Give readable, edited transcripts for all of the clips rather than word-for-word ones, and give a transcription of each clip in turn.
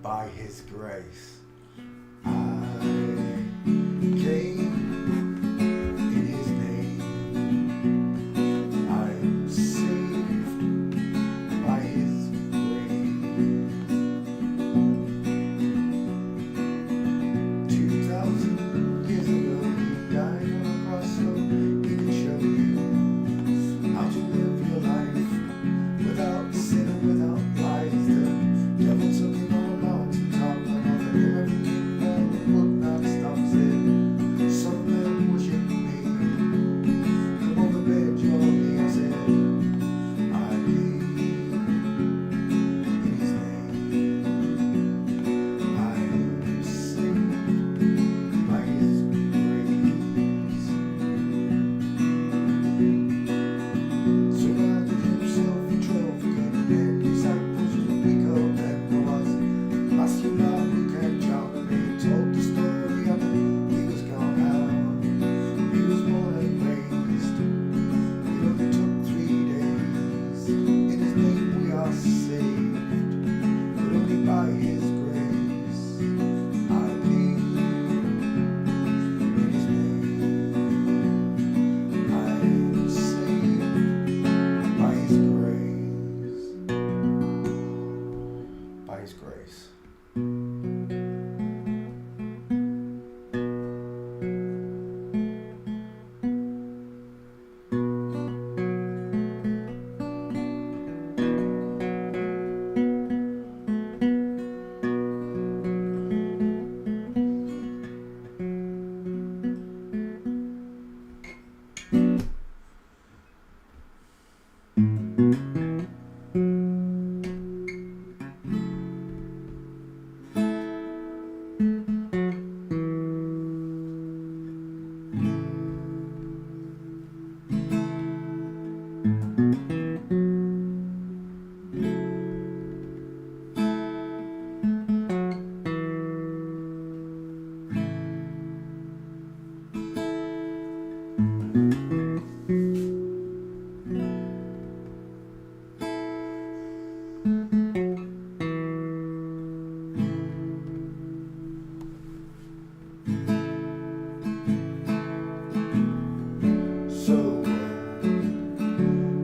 by His grace. I came in His name. I am saved by His grace. 2,000 years ago, He died on a cross so He could show you how to live your life without sin and without lies. The devil took Him on a mountaintop and offered Him everything that would not stop sin. Some men worship me. Come on the bed, your knee, I said. I came in His name. I am saved by His grace. Surrounded Himself with 12 good men, disciples of the weak of them was Matthew, Mark, Luke, and John. And they told the story of He was gone out. He was born and raised. It only took 3 days. In His name we are saved, but only by His grace. I came in His name. I am saved by His grace. By His grace.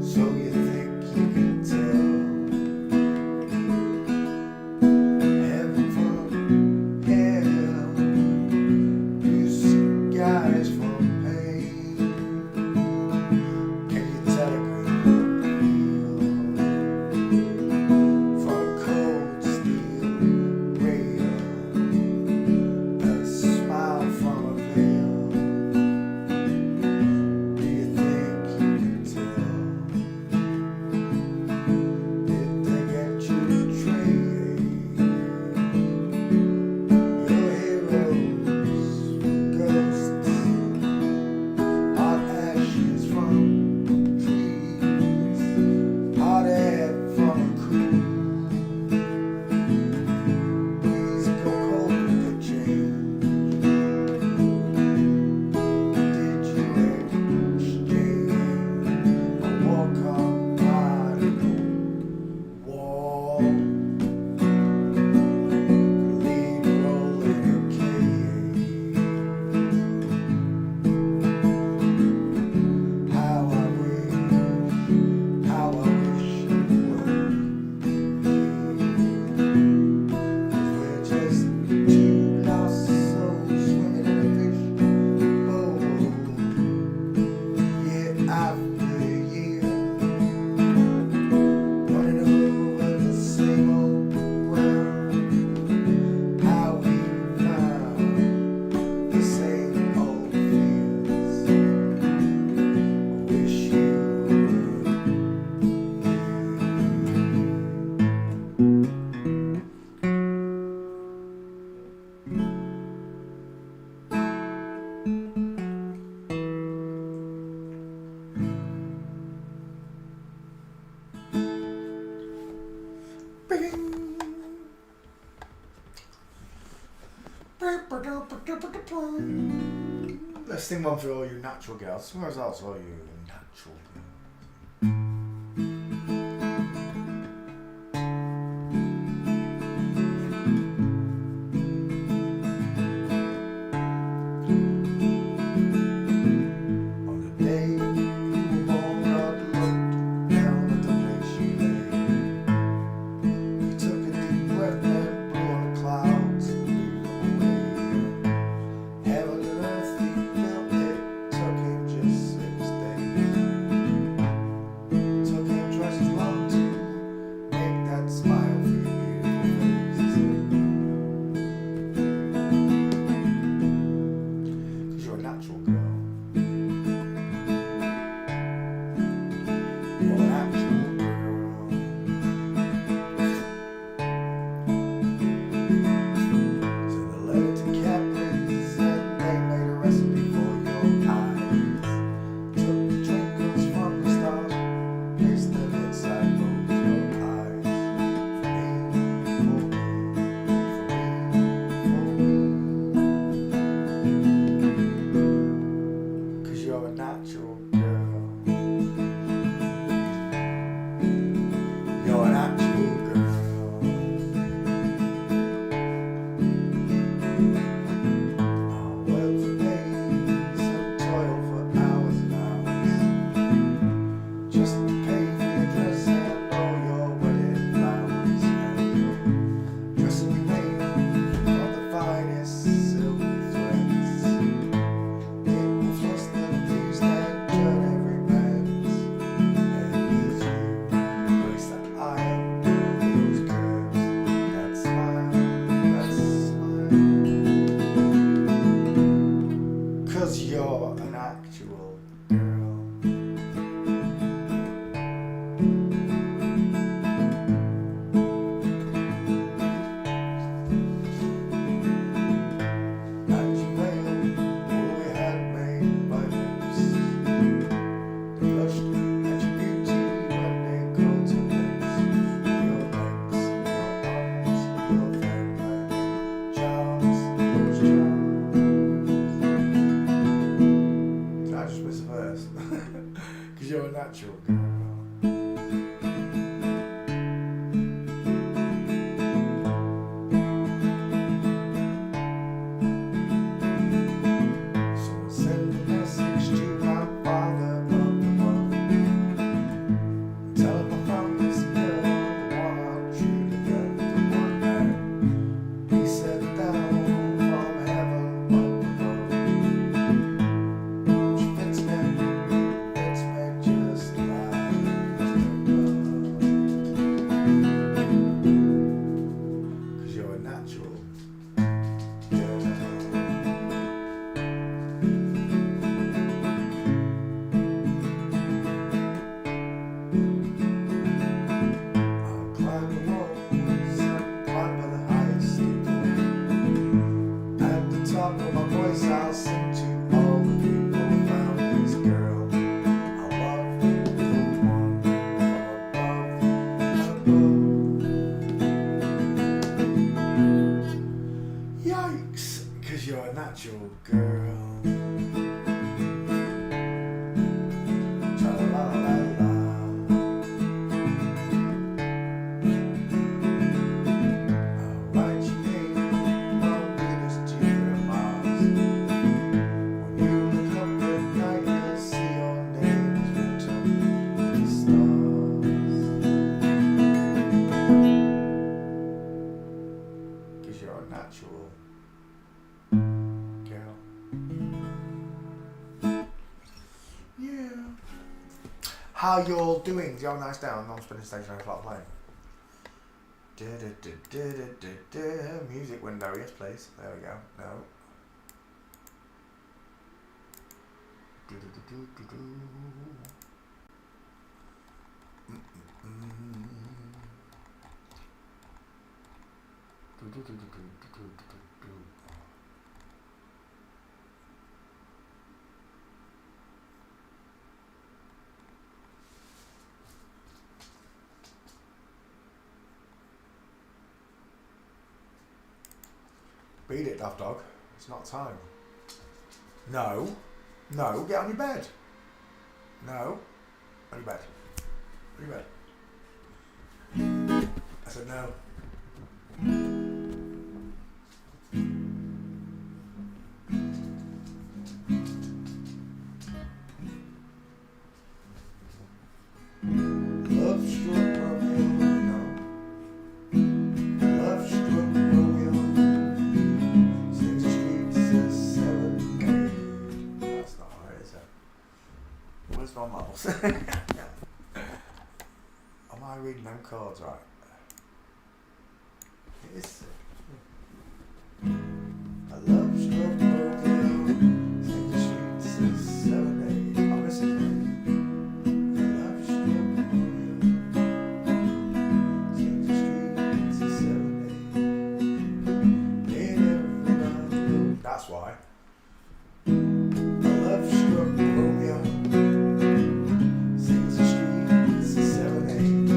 So you think you can tell heaven from hell, blue skies from pain? Can you tell a green field from a cold steel rail, a smile from a veil? Do you think you can tell? Did they get you betrayed? Your heroes, ghosts, hot ashes from trees, hot air from a crew. Please go cold with the change. Did you exchange a walk on by the wall? Lead role in a cage. How I wish you would. 'Cause we're just two lost souls swimming in a fish bowl, year after year, running over the same old ground. How we found the same old fears. I wish you would. Let's sing one for all you natural girls. Where's else all you natural girls? natural girl. Tra-la-la-la-la. I'll write your name on Venus, Jupiter, and Mars. When you look up at night, you'll see your name is written in the stars. 'Cause you're a natural girl. Yeah. How you all doing? You all nice down? I'm spinning stage 9 o'clock playing. Music window, yes please. There we go. No. Beat it, Daft Dog. It's not time. No. No, get on your bed. No. On your bed. On your bed. I said no. Love struck Romeo, no. Love struck Romeo. Sings the streets a serenade. That's not right, is it? Where's my mouse? Am I reading them chords right? It is. I love struck Romeo. Sings the streets a serenade. I'm missing it. That's why. A love struck Romeo sings the streets a serenade.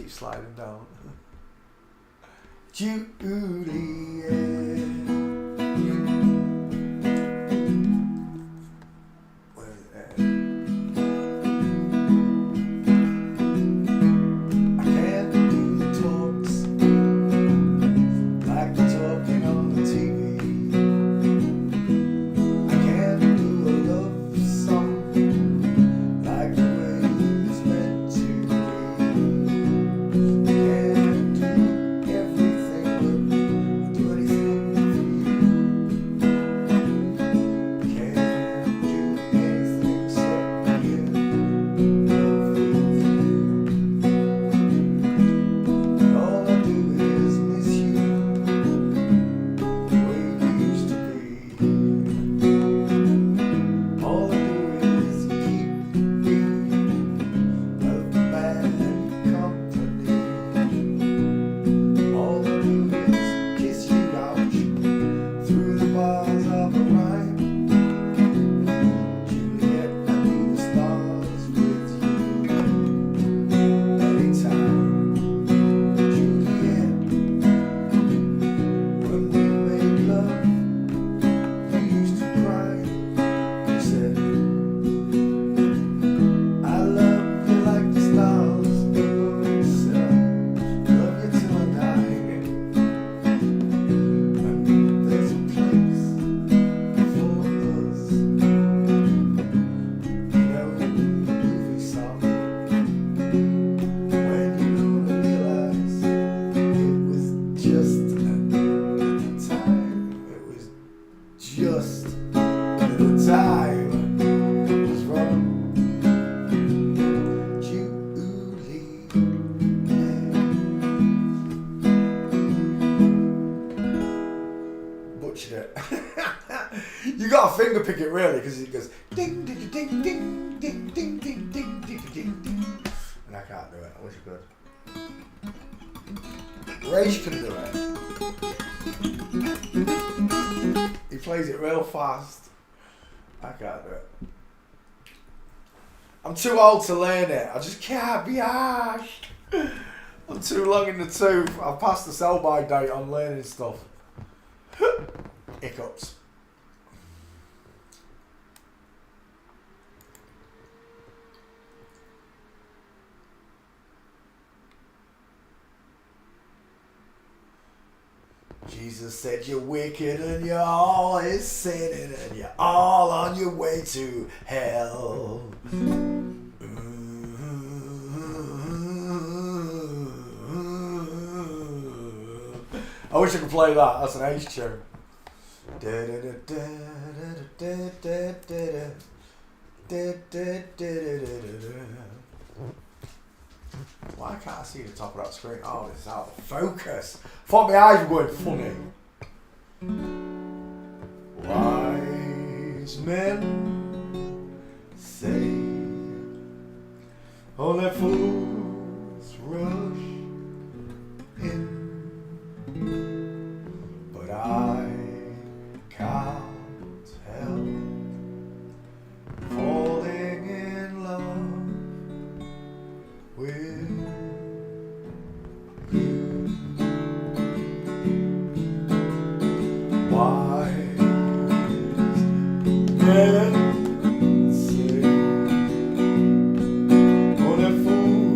keep sliding down. Juliet. Where is it? I can't do the talks like the talking on the TV. I can't do a love song like the way it's meant to be. Can't do everything, but I'll do anything for you. Can't do anything except give love with you. And all I do is miss you the way we used to be. All I do is keep being of bad company. All I do is kiss you out through the bars of a rhyme. Juliet, I do the stars with you anytime. Juliet, when we made love, you used to cry. You said, I love you like the stars above said, love you till I die. And there's a place for us, you know, the movie song. When you gonna realize it was just at the time, it was just at the time it was wrong. Juliet. Butchered it. You gotta finger pick it really, because it goes ding ding ding ding ding ding ding ding ding ding ding. And I can't do it. I wish I could. Rage can do it. He plays it real fast. I can't do it. I'm too old to learn it. I just can't be arsed. I'm too long in the tooth. I've passed the sell-by date on learning stuff. Hiccups. Jesus said you're wicked and you're always sinning and you're all on your way to hell. I wish I could play that. That's an Ace tune. Why can't I see the top of that screen? Oh, it's out of focus. Thought my eyes were going funny. Wise men say only fools rush in, but I can't help falling in love with you. Wise men say only fools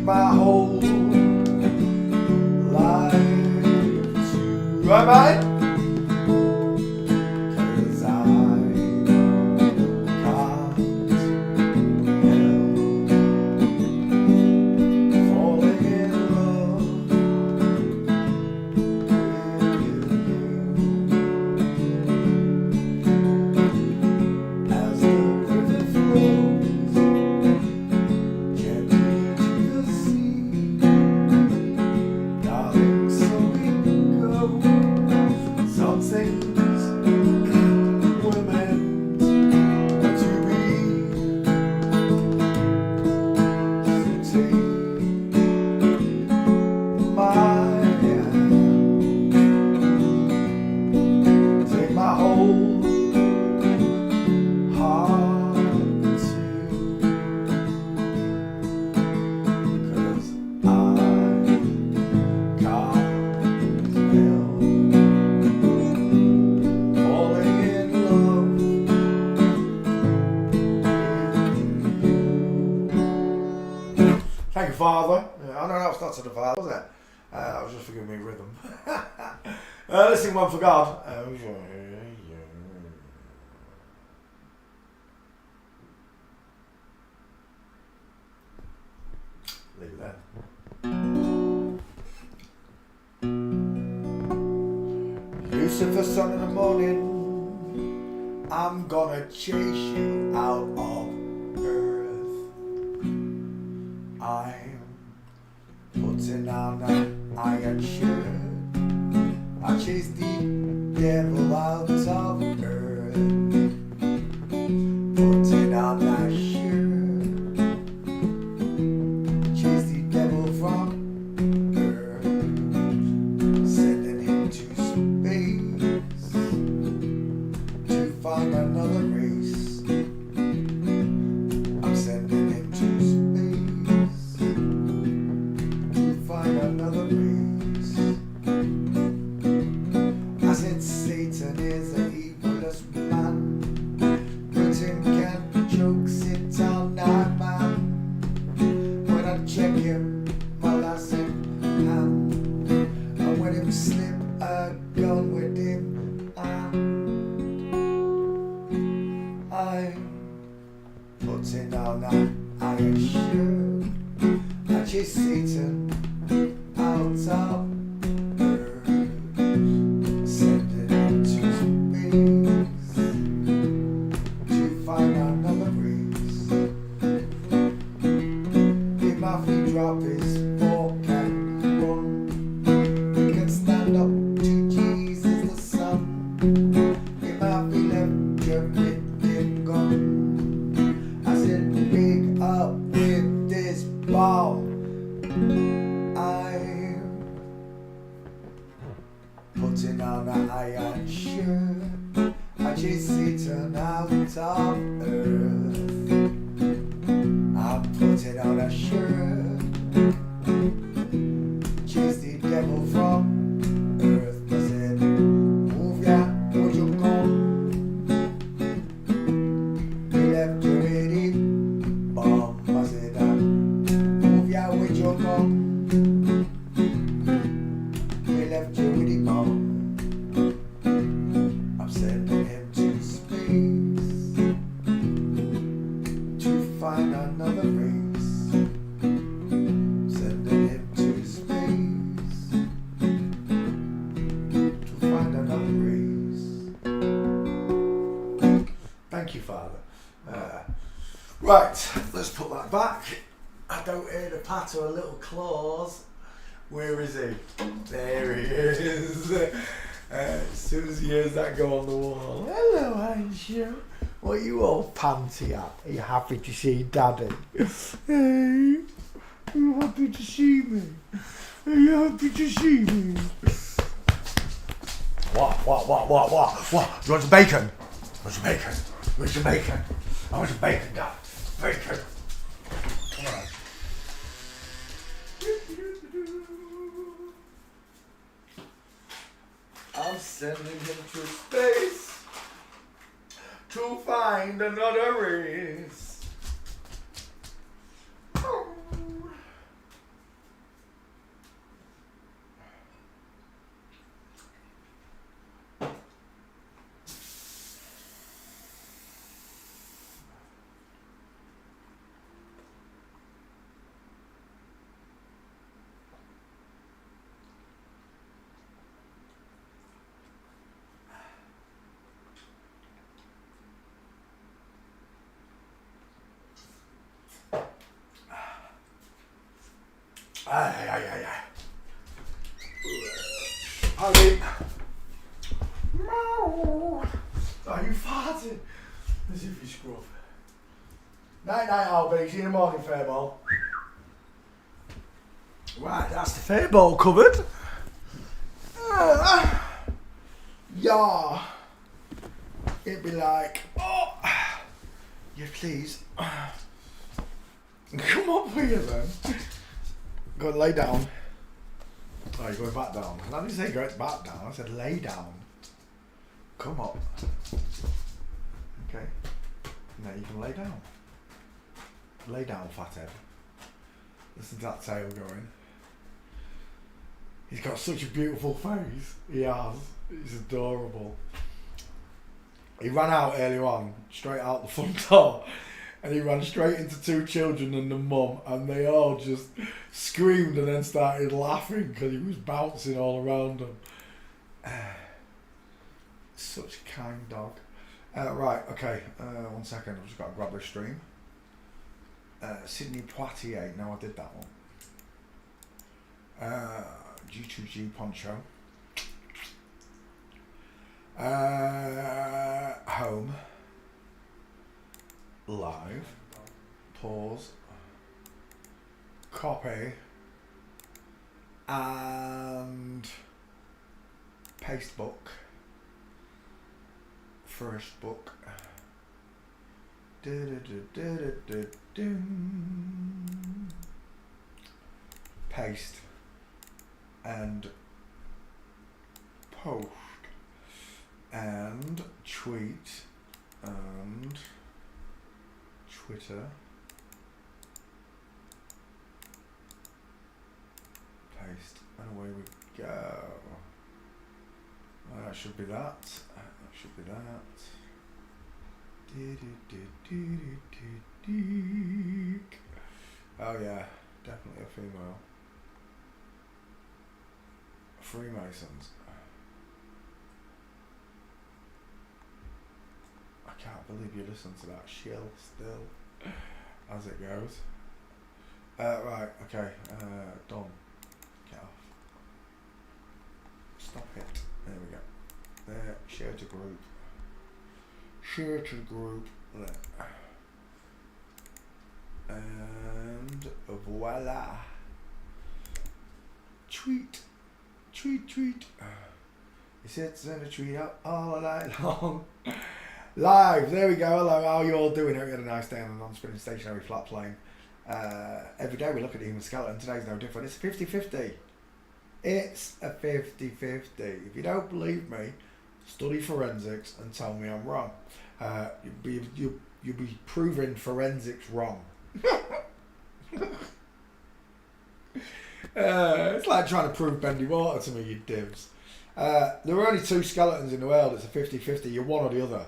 my whole life to right, mate? Thank you, Father. I know that's not to the Father, was it? I was just forgiving me rhythm. Let's sing one for God. Leave it there. Lucifer, son of the morning, I'm gonna chase you out of earth. I'm putting on an iron shirt. I chase the devil out of earth. Putting on that shirt. Chase the devil from earth. Sending him to space to find another race. I'm sending him to space. Find another race. I said Satan is an evilest man. Britain can choke sit all night, man. When I check him, well I said hand. And when him slip a gun with him, I'm putting on that iron shirt. I chase Satan out of earth, sending him to space to find another race. If my feet drop his fork and run, he can stand up to Jesus the Son. If my feet left your with him gone, I said wake up with this ball. I'm putting on an iron shirt. I chase Satan out of earth. I'm putting on a shirt. Chase the devil from earth. I said, move ya, would you come? He left you with it bomb. I said, move ya, would you come? We left you with him on. I'm sending him to space to find another race. Sending him to space to find another race. Thank you, Father. Right, let's put that back. I don't hear the patter of little claws. Where is he? There he is. As soon as he hears that go on the wall. Hello, Anshel. What are you all panty at? Are you happy to see Daddy? Hey, are you happy to see me? Are you happy to see me? What? Do you want some bacon? Where's your bacon? Where's your bacon? I want some bacon, Dad. Bacon. Come on. I'm sending him to space to find another race. Aye, aye, aye, aye. Paddy. Are you farting? As if you scrub. Night night, Albie. See you in the morning, Fairball. Right, that's the Fairball covered. Yeah. It'd be like, oh, yeah, please. Come up here then. Go and lay down. Oh, you're going back down. I didn't say go back down, I said lay down. Come up. Okay. Now you can lay down. Lay down, fathead. Listen to that tail going. He's got such a beautiful face. He has. He's adorable. He ran out earlier on, straight out the front door, and he ran straight into two children and the mum, and they all just screamed and then started laughing because he was bouncing all around them. Such a kind dog. Right, okay, 1 second, I've just got to grab this stream. Sydney Poitier, no, I did that one. G2G Poncho. Home. Live. Pause. Copy. And paste book. First book. Paste. And post. And tweet. And Twitter. Paste. And away we go. That should be that. That should be that. Oh yeah, definitely a female. Freemasons. I can't believe you listen to that shill still as it goes. Right, okay, done. Get off. Stop it. There we go. There, share to group. Share to group. There. And voila. Tweet. Tweet, tweet. He sits in a tree up all night long. Live, there we go. Hello, how are you all doing? Hope you had a nice day on a non-spinning stationary flat plane. Every day we look at the human skeleton. Today's no different. It's a 50-50. It's a 50-50. If you don't believe me, study forensics and tell me I'm wrong. You'll be proving forensics wrong. It's like trying to prove bendy water to me, you divs. There are only two skeletons in the world. It's a 50-50. You're one or the other.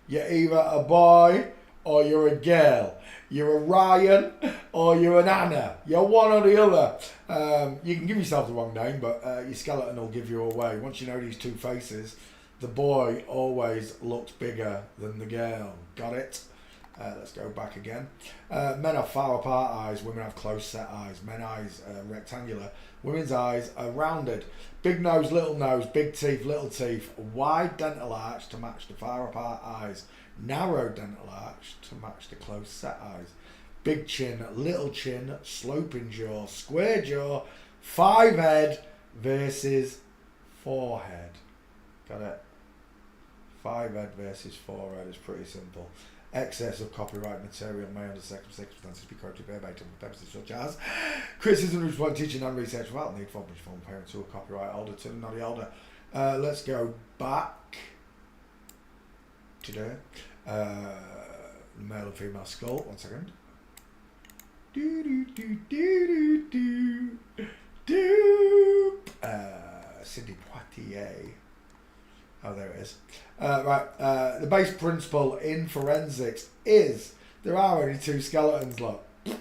You're either a boy or you're a girl. You're a Ryan or you're an Anna. You're one or the other. You can give yourself the wrong name, but your skeleton will give you away. Once you know these two faces, the boy always looks bigger than the girl. Got it? Let's go back again. Men have far apart eyes, women have close set eyes. Men's eyes are rectangular, women's eyes are rounded. Big nose, big teeth, little teeth. Wide dental arch to match the far apart eyes. Narrow dental arch to match the close set eyes. Big chin, little chin, sloping jaw, square jaw, 5 head versus 4 head. Got it? 5 head versus 4 head is pretty simple. Excess of copyright material may under certain circumstances be quoted verbatim for purposes such as criticism, response, teaching and research without need for permission from parents who are copyright holder to the naughty holder. Let's go back to the male and female skull. 1 second. Cindy Poitier. Oh, there it is. Right, the base principle in forensics is there are only 2 skeletons, look. There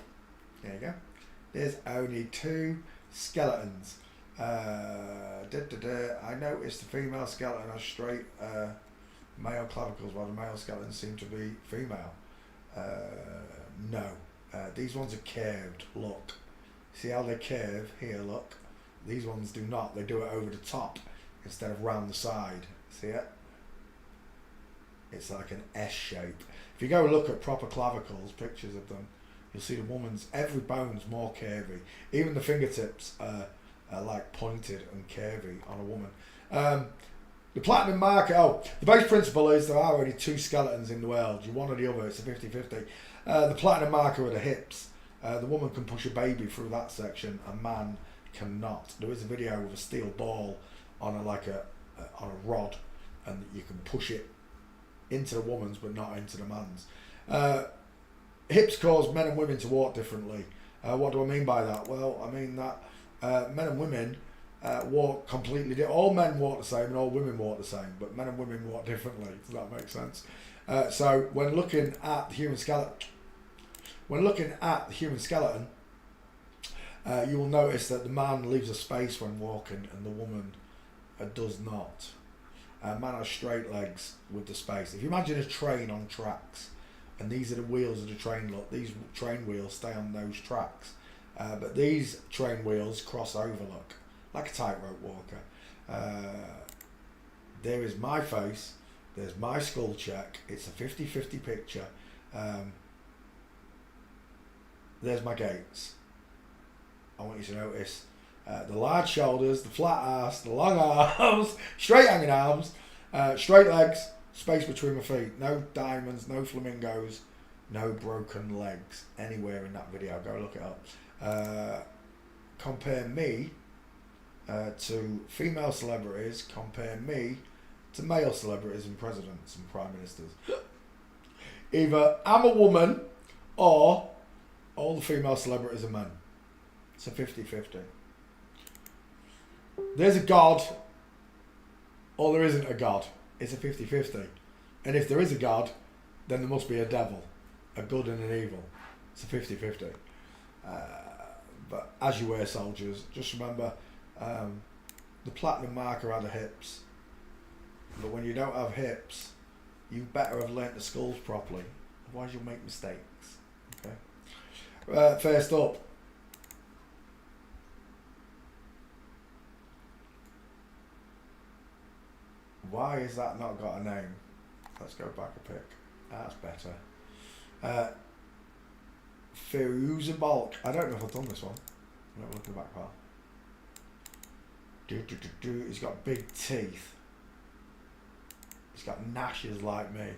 you go. There's only 2 skeletons. I noticed the female skeleton has straight male clavicles while the male skeletons seem to be female. No. These ones are curved, look. See how they curve here, look. These ones do not. They do it over the top instead of round the side. See it? It's like an S shape. If you go look at proper clavicles, pictures of them, you'll see the woman's, every bone's more curvy. Even the fingertips are like pointed and curvy on a woman. The platinum marker, the base principle is there are already two skeletons in the world. You one or the other, it's a 50-50. The platinum marker are the hips. The woman can push a baby through that section, a man cannot. There is a video with a steel ball on a rod, and you can push it into the woman's but not into the man's. Hips cause men and women to walk differently. What do I mean by that? Well, I mean that men and women walk completely different. All men walk the same and all women walk the same, but men and women walk differently. Does that make sense? So when looking at the human skeleton, you will notice that the man leaves a space when walking and the woman does not. Man has straight legs with the space. If you imagine a train on tracks, and these are the wheels of the train, look, these train wheels stay on those tracks. But these train wheels cross over, look, like a tightrope walker. There is my face, there's my skull check, it's a 50-50 picture. There's my gaits. I want you to notice the large shoulders, the flat ass, the long arms, straight hanging arms, straight legs, space between my feet, no diamonds, no flamingos, no broken legs anywhere in that video. Go look it up. Compare me to female celebrities, compare me to male celebrities and presidents and prime ministers. Either I'm a woman or all the female celebrities are men. It's a 50-50. There's a God or there isn't a God. It's a 50-50. And if there is a God, then there must be a devil, a good and an evil. It's a 50-50. But as you wear, soldiers, just remember the platinum marker are the hips. But when you don't have hips, you better have learnt the skulls properly. Otherwise you'll make mistakes. Okay. First up. Why has that not got a name? Let's go back a pic. That's better. Fairuza Balk. I don't know if I've done this one. I'm not looking back far. He's got big teeth. He's got gnashes like me.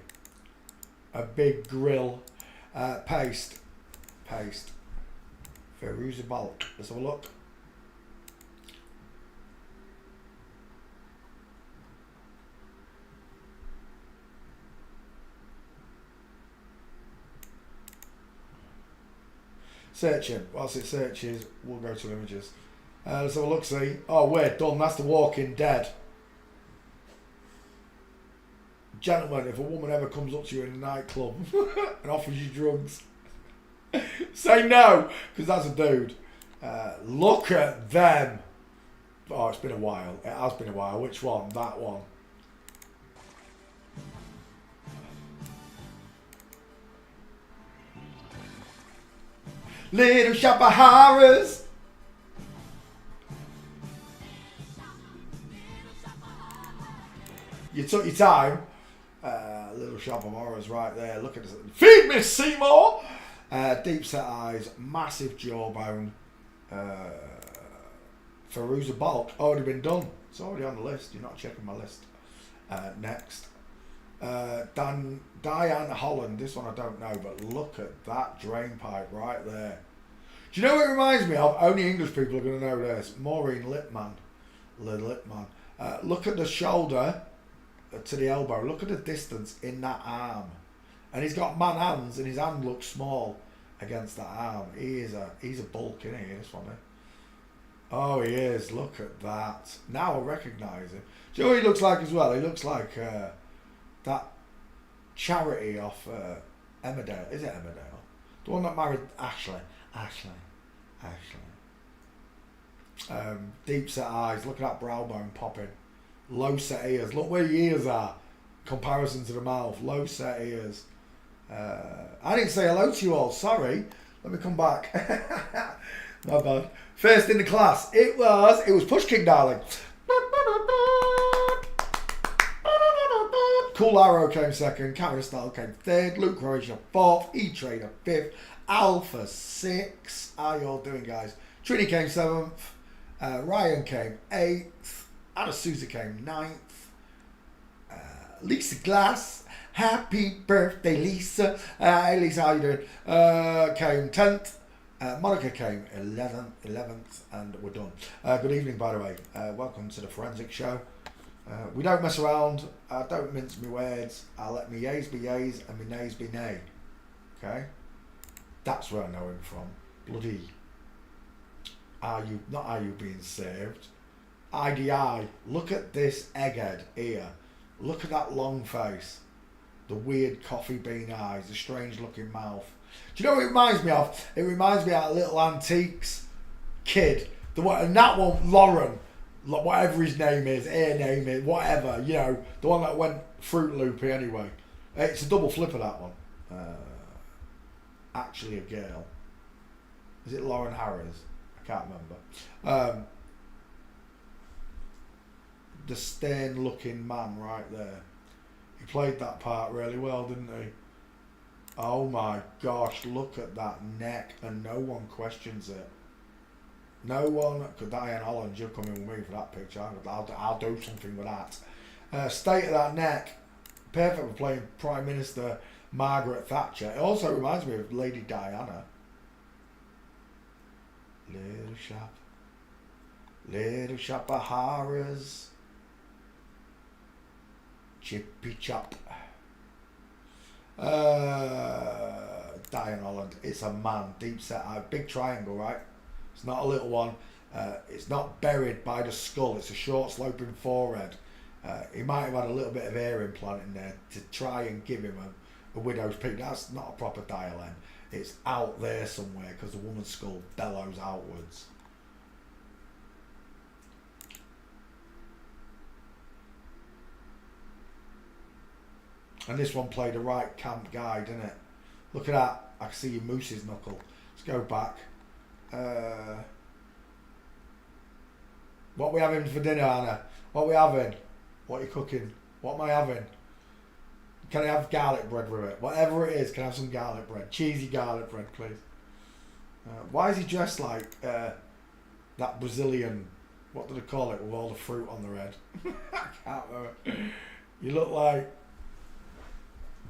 A big grill. Paste. Fairuza Balk. Let's have a look. Searching. Whilst it searches, we'll go to images. Let's have a look, see. Oh, we're done. That's The Walking Dead. Gentlemen, if a woman ever comes up to you in a nightclub and offers you drugs, say no, because that's a dude. Look at them. Oh, it's been a while. It has been a while. Which one? That one. Little shop of horrors. You took your time. Little shop of horrors right there. Look at this. Feed me, Seymour. Deep set eyes, massive jawbone. Fairuza Balk, already been done. It's already on the list. You're not checking my list. Next. Diane Holland, this one I don't know, but look at that drain pipe right there. Do you know what it reminds me of? Only English people are going to know this. Maureen Lipman. Look at the shoulder to the elbow. Look at the distance in that arm. And he's got man hands and his hand looks small against that arm. He's a bulk, isn't he, this one? Oh, he is. Look at that. Now I recognise him. Do you know what he looks like as well? He looks like that Charity off Emmerdale. Is it Emmerdale? The one that married Ashley. Deep set eyes. Look at that brow bone popping. Low set ears. Look where your ears are. Comparison to the mouth. Low set ears. I didn't say hello to you all. Sorry. Let me come back. My bad. First in the class. It was Pushkin, darling. Cool Arrow came second. Camera Style came third. Luke Croatia fourth. E-Trader fifth. Alpha sixth. How you all doing, guys? Trini came seventh. Ryan came eighth. Anna Souza came ninth. Lisa Glass. Happy birthday, Lisa. Hey, Lisa, how you doing? Came 10th. Monica came 11th, and we're done. Good evening, by the way. Welcome to the Forensic Show. We don't mess around. I don't mince my words. I let me yays be yays and me nays be nay. Okay? That's where I know him from. Bloody. Not are you being saved? IDI. Look at this egghead here. Look at that long face. The weird coffee bean eyes, the strange looking mouth. Do you know what it reminds me of? It reminds me of that Little Antiques kid. And that one, Lauren, whatever his name is, whatever, you know, the one that went Fruit Loopy anyway. It's a double flipper, that one. Actually a girl. Is it Lauren Harris? I can't remember. The stern looking man right there. He played that part really well, didn't he? Oh my gosh, look at that neck, and no one questions it. No one could. Diane Holland, you're coming with me for that picture. I'll do something with that. State of that neck, perfect for playing Prime Minister Margaret Thatcher. It also reminds me of Lady Diana. Little shop of horrors. Chippy chop. Diane Holland. It's a man. Deep set eye. Big triangle, right? It's not a little one. It's not buried by the skull. It's a short sloping forehead. He might have had a little bit of hair implant in there to try and give him a widow's peak. That's not a proper dial N. It's out there somewhere because the woman's skull bellows outwards. And this one played a right camp guy, didn't it? Look at that. I can see your moose's knuckle. Let's go back. What are we having for dinner, Anna? What are we having? What are you cooking? What am I having? Can I have garlic bread with it? Whatever it is, can I have some garlic bread? Cheesy garlic bread, please. Why is he dressed like that Brazilian, what do they call it, with all the fruit on the head? I can't remember. You look like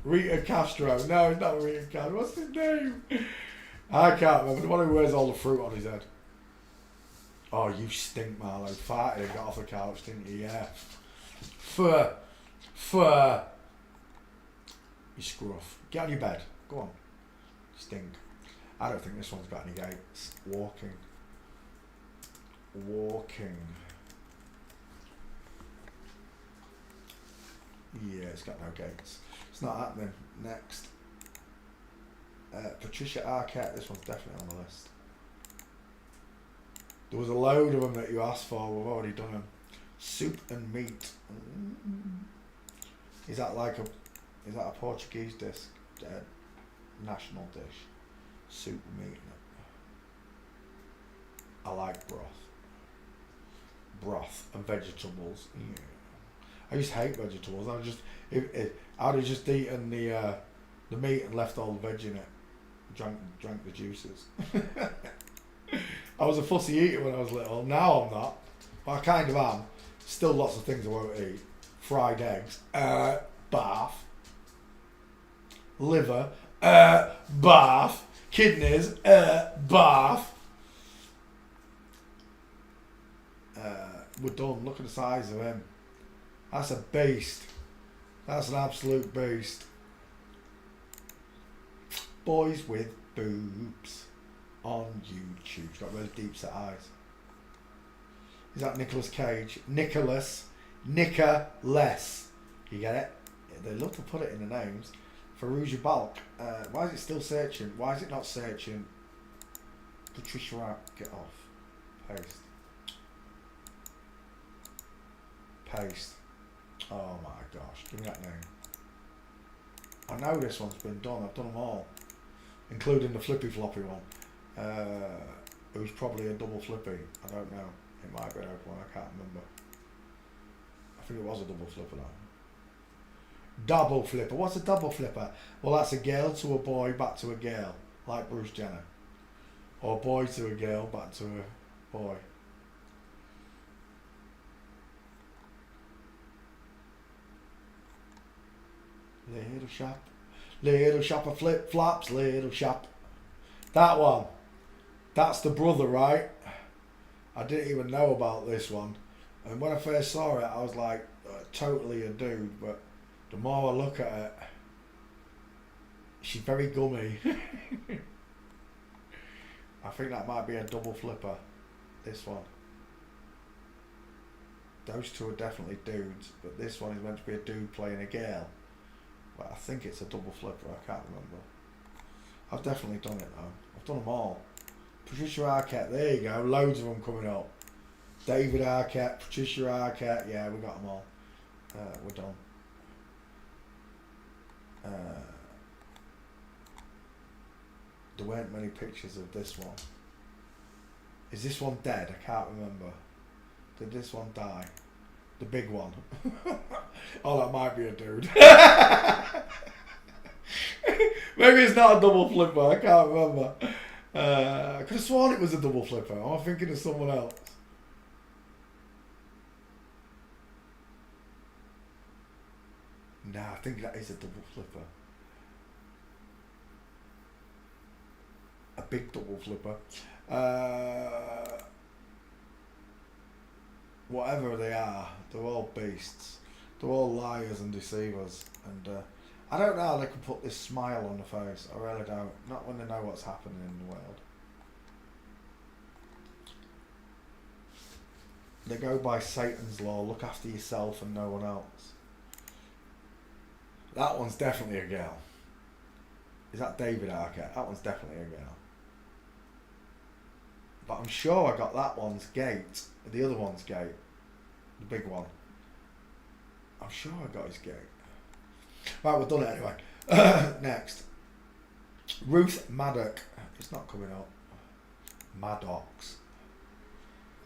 Rita Castro. No, it's not Rita Castro. What's his name? I can't remember. The one who wears all the fruit on his head. Oh, you stink, Marlo. Farted and got off the couch, didn't you? Yeah. Fur. You scruff. Get on your bed. Go on. Stink. I don't think this one's got any gates. Walking. Yeah, it's got no gates. It's not happening. Next. Patricia Arquette. This one's definitely on the list. There was a load of them that you asked for. We've already done them. Soup and meat. Is that a Portuguese dish? National dish. Soup and meat. I like broth and vegetables. Yeah. I used to hate vegetables. I'd have just eaten the meat and left all the veg in it. Drank the juices. I was a fussy eater when I was little. Now I'm not. But I kind of am. Still lots of things I won't eat. Fried eggs. Bath. Liver. Bath. Kidneys. Bath. We're done. Look at the size of him. That's a beast. That's an absolute beast. Boys with boobs on YouTube. He's got really deep set eyes. Is that Nicolas Cage? Nicholas. You get it? They love to put it in the names. Farouja Balk. Why is it still searching? Why is it not searching? Patricia Wright. Get off. Paste. Oh my gosh. Give me that name. I know this one's been done. I've done them all. Including the flippy floppy one. who's probably a double flippy. I don't know. It might be an open one, I can't remember. I think it was a double flipper though. Double flipper. What's a double flipper? Well, that's a girl to a boy, back to a girl, like Bruce Jenner. Or a boy to a girl, back to a boy. Little shop of flip flops, little shop. That one. That's the brother, right? I didn't even know about this one. And when I first saw it, I was like, totally a dude. But the more I look at it, she's very gummy. I think that might be a double flipper. This one. Those two are definitely dudes, but this one is meant to be a dude playing a girl. But I think it's a double flipper, I can't remember. I've definitely done it though. I've done them all. Patricia Arquette, there you go, loads of them coming up. David Arquette, Patricia Arquette, yeah, we got them all. We're done. There weren't many pictures of this one. Is this one dead? I can't remember. Did this one die? The big one. Oh, that might be a dude. Maybe it's not a double flipper. I can't remember. I could have sworn it was a double flipper. I'm thinking of someone else. Nah, I think that is a double flipper. A big double flipper. Whatever they are, they're all beasts. They're all liars and deceivers. And I don't know how they can put this smile on the face. I really don't. Not when they know what's happening in the world. They go by Satan's law. Look after yourself and no one else. That one's definitely a girl. Is that David Arquette? That one's definitely a girl. But I'm sure I got that one's gate. The other one's gate. The big one. I'm sure I got his gate. Right, we've done it anyway. Next. Ruth Maddock. It's not coming up. Maddox.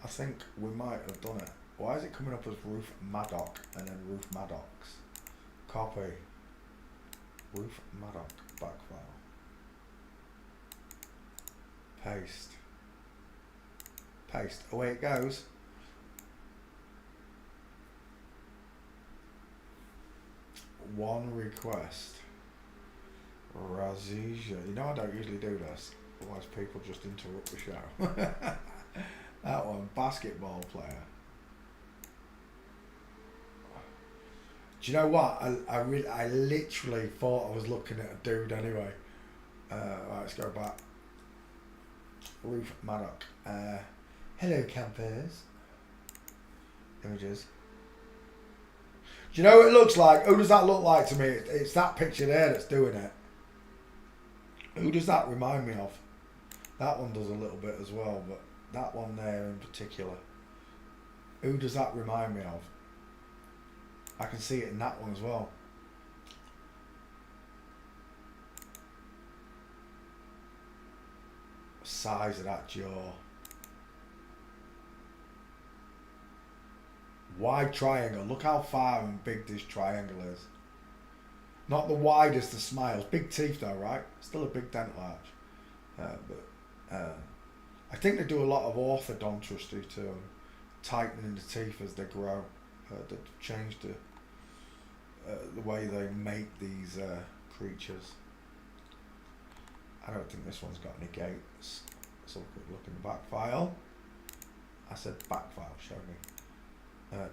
I think we might have done it. Why is it coming up as Ruth Maddock and then Ruth Maddox? Copy. Ruth Maddock. Back file. Paste. Paste. Away it goes. One request. Razija. You know I don't usually do this. Otherwise people just interrupt the show. That one. Basketball player. Do you know what? I literally thought I was looking at a dude anyway. Right, let's go back. Ruth Maddock. Hello campers. Images. Do you know what it looks like? Who does that look like to me? It's that picture there that's doing it. Who does that remind me of? That one does a little bit as well, but that one there in particular. Who does that remind me of? I can see it in that one as well. Size of that jaw. Wide triangle. Look how far and big this triangle is. Not the widest of smiles. Big teeth though, right? Still a big dental arch. I think they do a lot of orthodontistry to them, tightening the teeth as they grow. They've changed the way they make these creatures. I don't think this one's got any gates. Let's have a quick look in the back file. I said back file, show me.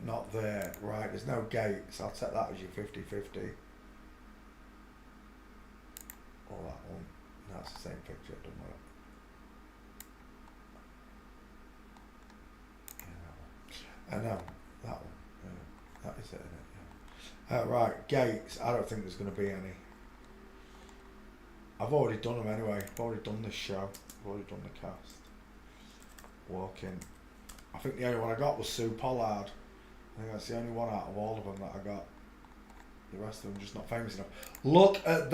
Not there. Right, there's no gates. I'll take that as your 50-50. Or that one. That's the same picture, it doesn't work. Yeah, that one. No, that one. Yeah, that is it, isn't it? Yeah. Right, gates. I don't think there's going to be any. I've already done them anyway. I've already done this show. I've already done the cast. Walk in. I think the only one I got was Sue Pollard. I think that's the only one out of all of them that I got. The rest of them just not famous enough. Look at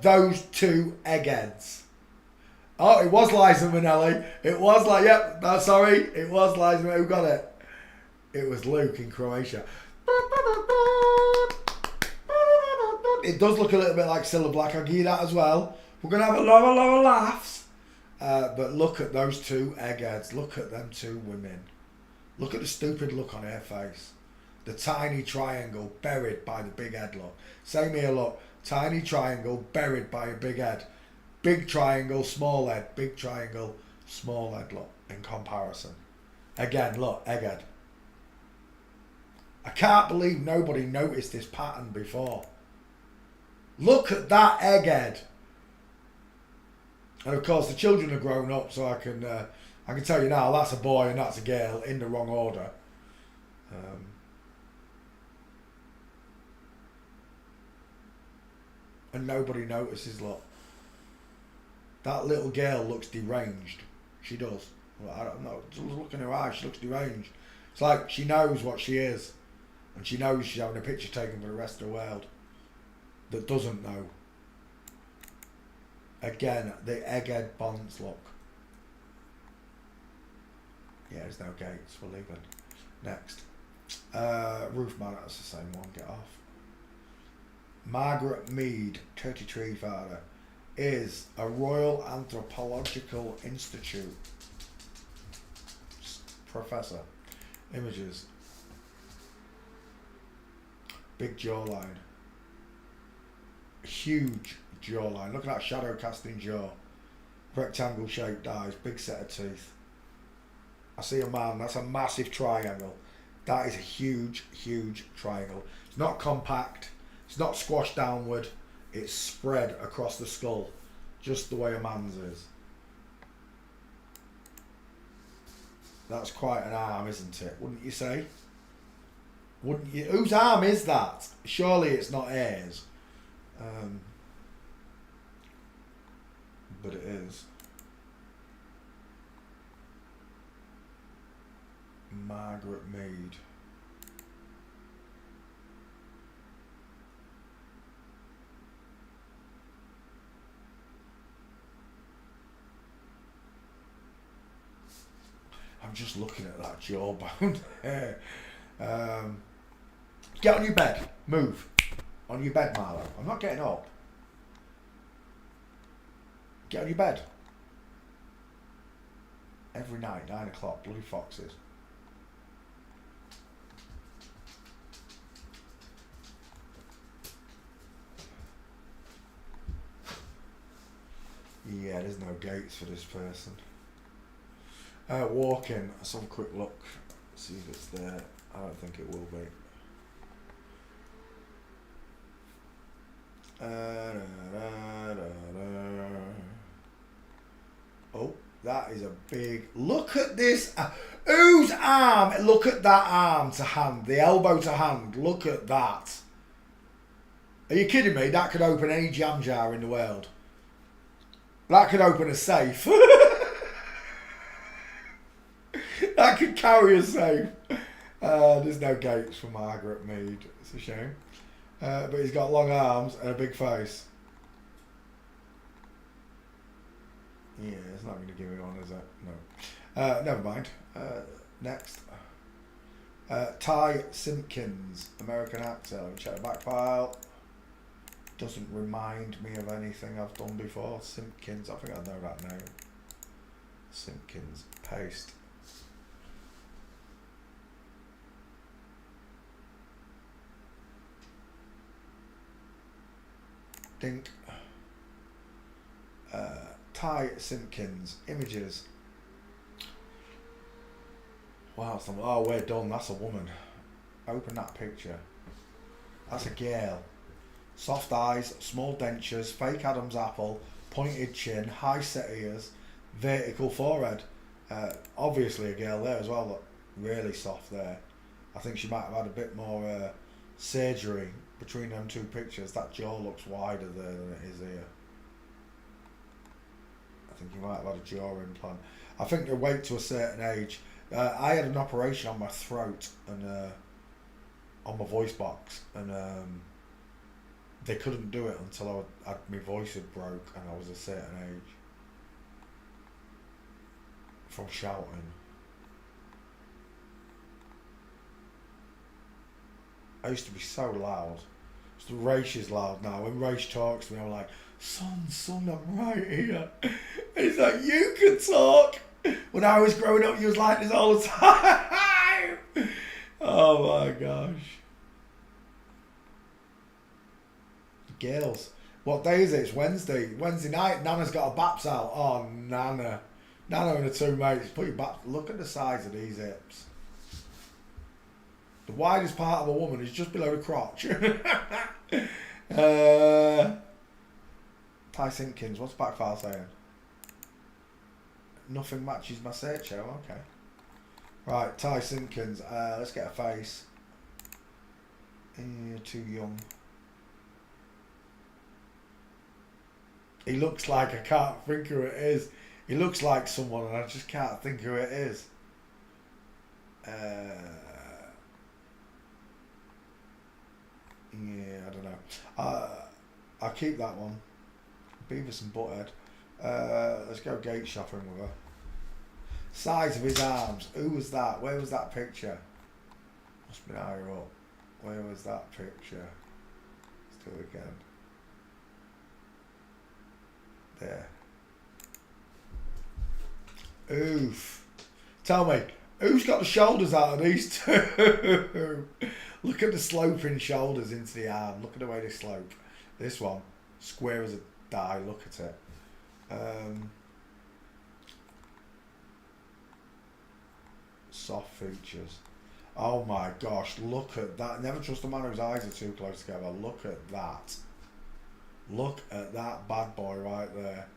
those two eggheads. Oh, it was Liza Minnelli. It was like, yep, no, sorry. It was Liza Minnelli. Who got it? It was Luke in Croatia. It does look a little bit like Cilla Black, I'll give you that as well. We're going to have a lot of laughs. But look at those two eggheads. Look at them two women. Look at the stupid look on her face. The tiny triangle buried by the big head, look. Same here, look. Tiny triangle buried by a big head. Big triangle, small head. Big triangle, small head, look, in comparison. Again, look, egghead. I can't believe nobody noticed this pattern before. Look at that egghead. And of course the children are grown up, so I can tell you now that's a boy and that's a girl in the wrong order. And nobody notices, look. That little girl looks deranged. She does. Well, I don't know. Just look in her eyes, she looks deranged. It's like she knows what she is. And she knows she's having a picture taken for the rest of the world that doesn't know. Again, the egghead bonds look. Yeah, there's no gates. We're leaving. Next. Roofman, that's the same one. Get off. Margaret Mead, 33 father, is a Royal Anthropological Institute professor. Images. Big jawline. Huge jawline. Look at that shadow casting jaw. Rectangle shaped eyes. Big set of teeth. I see a man. That's a massive triangle. That is a huge, huge triangle. It's not compact. It's not squashed downward. It's spread across the skull. Just the way a man's is. That's quite an arm, isn't it? Wouldn't you say? Wouldn't you? Whose arm is that? Surely it's not hers. But it is. Margaret Mead. I'm just looking at that jawbone there. Get on your bed. Move. On your bed, Marlo. I'm not getting up. Get on your bed. Every night, 9 o'clock, bloody foxes. Yeah, there's no gates for this person. Walking. Let's have a quick look. See if it's there. I don't think it will be. Oh, that is a big... Look at this. Whose arm? Look at that arm to hand. The elbow to hand. Look at that. Are you kidding me? That could open any jam jar in the world. That could open a safe. That could carry a safe. There's no gates for Margaret Mead. It's a shame. But he's got long arms and a big face. Yeah, it's not going to give me one, is it? No. Never mind. Next. Ty Simpkins, American actor. Let me check the back file. Doesn't remind me of anything I've done before. Simpkins, I think I know that name. Simpkins, paste. Dink. Ty Simpkins, images. Wow, oh, we're done. That's a woman. Open that picture. That's a girl. Soft eyes, small dentures, fake Adam's apple, pointed chin, high set ears, vertical forehead. Obviously a girl there as well, look, really soft there. I think she might have had a bit more surgery between them two pictures. That jaw looks wider there than it is here. I think you might have had a jaw implant. I think they wait to a certain age. I had an operation on my throat and on my voice box, and they couldn't do it until my voice had broke and I was a certain age. from shouting. I used to be so loud. So Raish is loud now. When Raish talks to me, I'm like, son, I'm right here. And he's like, you can talk. When I was growing up, you was like this all the time. Oh my gosh. The girls. What day is it? It's Wednesday. Wednesday night, Nana's got her baps out. Oh, Nana. Nana and the two mates. Put your baps. Look at the size of these hips. The widest part of a woman is just below the crotch. Ty Simpkins, what's Backfire saying? Nothing matches my search show, okay. Right, Ty Simpkins, let's get a face. Too young. He looks like, I can't think who it is. He looks like someone and I just can't think who it is. Yeah, I don't know. I'll keep that one. Beavis and Butthead. Let's go gate shopping with her. Size of his arms. Who was that? Where was that picture? Must have been higher up. Where was that picture? Let's do it again. There. Oof. Tell me, who's got the shoulders out of these two? Look at the sloping shoulders into the arm. Look at the way they slope. This one, square as a die. Look at it. Soft features. Oh my gosh, look at that. Never trust a man whose eyes are too close together. Look at that. Look at that bad boy right there.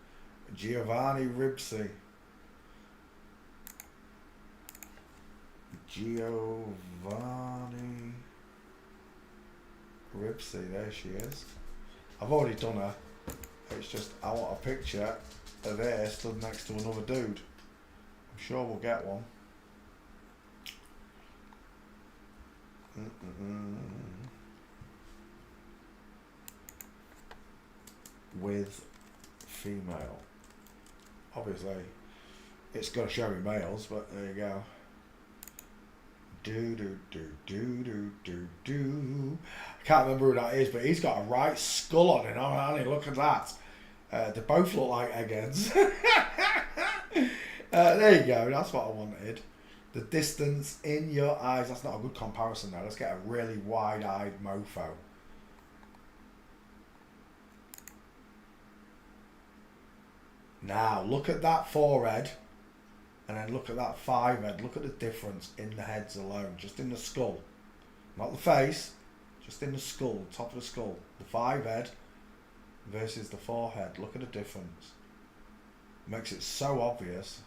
Giovanni Ribisi. Giovanni Ribisi, there she is. I've already done her. It's just I want a picture of her stood next to another dude. I'm sure we'll get one. With female. Obviously, it's going to show me males, but there you go. I can't remember who that is, but he's got a right skull on it. Oh, look at that. They both look like eggheads. There you go. That's what I wanted. The distance in your eyes. That's not a good comparison now. Let's get a really wide-eyed mofo. Now, look at that forehead. And then look at that five head. Look at the difference in the heads alone. Just in the skull. Not the face. Just in the skull. Top of the skull. The five head versus the forehead. Look at the difference. Makes it so obvious.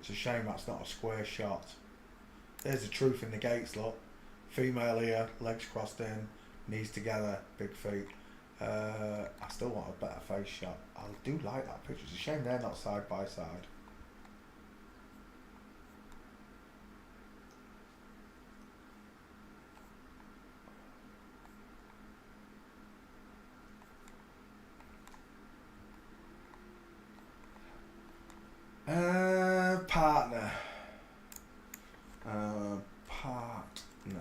It's a shame that's not a square shot. There's the truth in the gates, look. Female here, legs crossed in, knees together, big feet. I still want a better face shot. I do like that picture. It's a shame they're not side by side. Partner. Partner.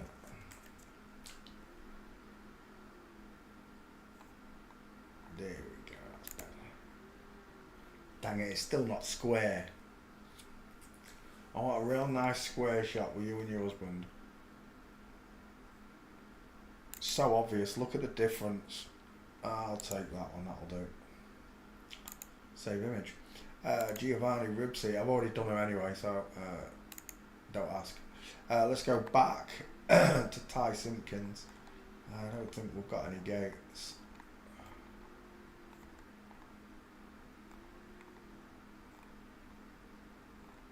There we go, that's better. Dang it, it's still not square. I want a real nice square shot with you and your husband. So obvious, look at the difference. I'll take that one, that'll do. Save image. Giovanni Ribisi, I've already done her anyway, so don't ask. Let's go back to Ty Simpkins. I don't think we've got any gates.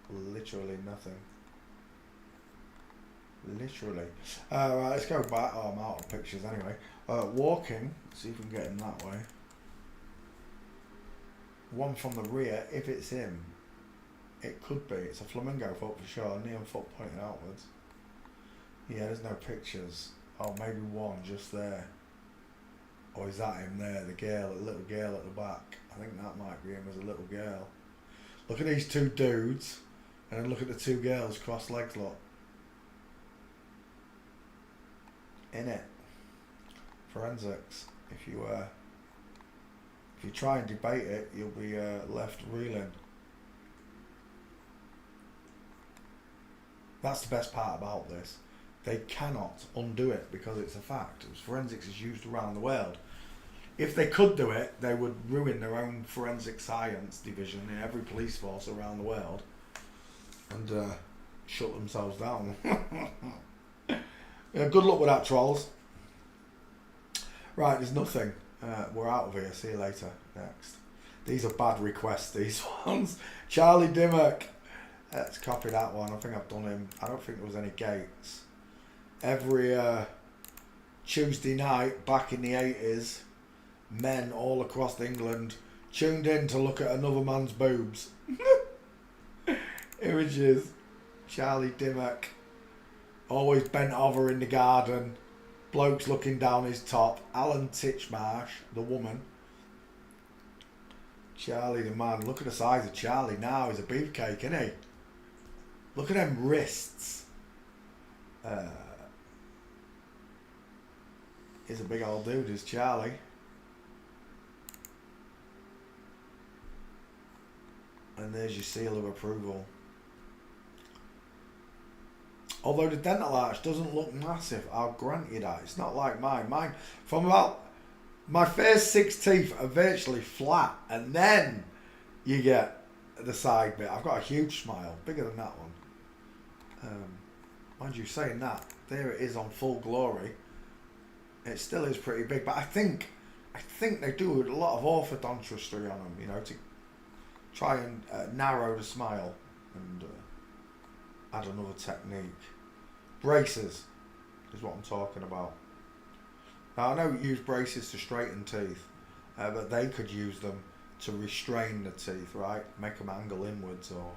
Literally nothing. Literally. Right, let's go back. Oh, I'm out of pictures anyway. Walking. See if we can get him that way. One from the rear, if it's him. It could be. It's a flamingo foot for sure. Knee and foot pointing outwards. Yeah, there's no pictures. Oh, maybe one just there. Or is that him there? The girl, the little girl at the back. I think that might be him as a little girl. Look at these two dudes, and then look at the two girls cross legs. Look, in it. Forensics. If you try and debate it, you'll be left reeling. That's the best part about this. They cannot undo it because it's a fact. Forensics is used around the world. If they could do it, they would ruin their own forensic science division in every police force around the world and shut themselves down. Yeah, good luck with that, trolls. Right, there's nothing. We're out of here. See you later. Next. These are bad requests, these ones. Charlie Dimmock. Let's copy that one. I think I've done him. I don't think there was any gates. Every Tuesday night back in the 80s, men all across England tuned in to look at another man's boobs. Images. Charlie Dimmock. Always bent over in the garden. Blokes looking down his top. Alan Titchmarsh, the woman. Charlie the man. Look at the size of Charlie now. He's a beefcake, isn't he? Look at them wrists. He's a big old dude, is Charlie. And there's your seal of approval. Although the dental arch doesn't look massive, I'll grant you that. It's not like mine. Mine, from about, my first 6 teeth are virtually flat. And then you get the side bit. I've got a huge smile, bigger than that one. Mind you, saying that, there it is on full glory. It still is pretty big, but I think they do a lot of orthodontistry on them, you know, to try and narrow the smile and add another technique. Braces is what I'm talking about. Now I know you use braces to straighten teeth, but they could use them to restrain the teeth, right? Make them angle inwards, or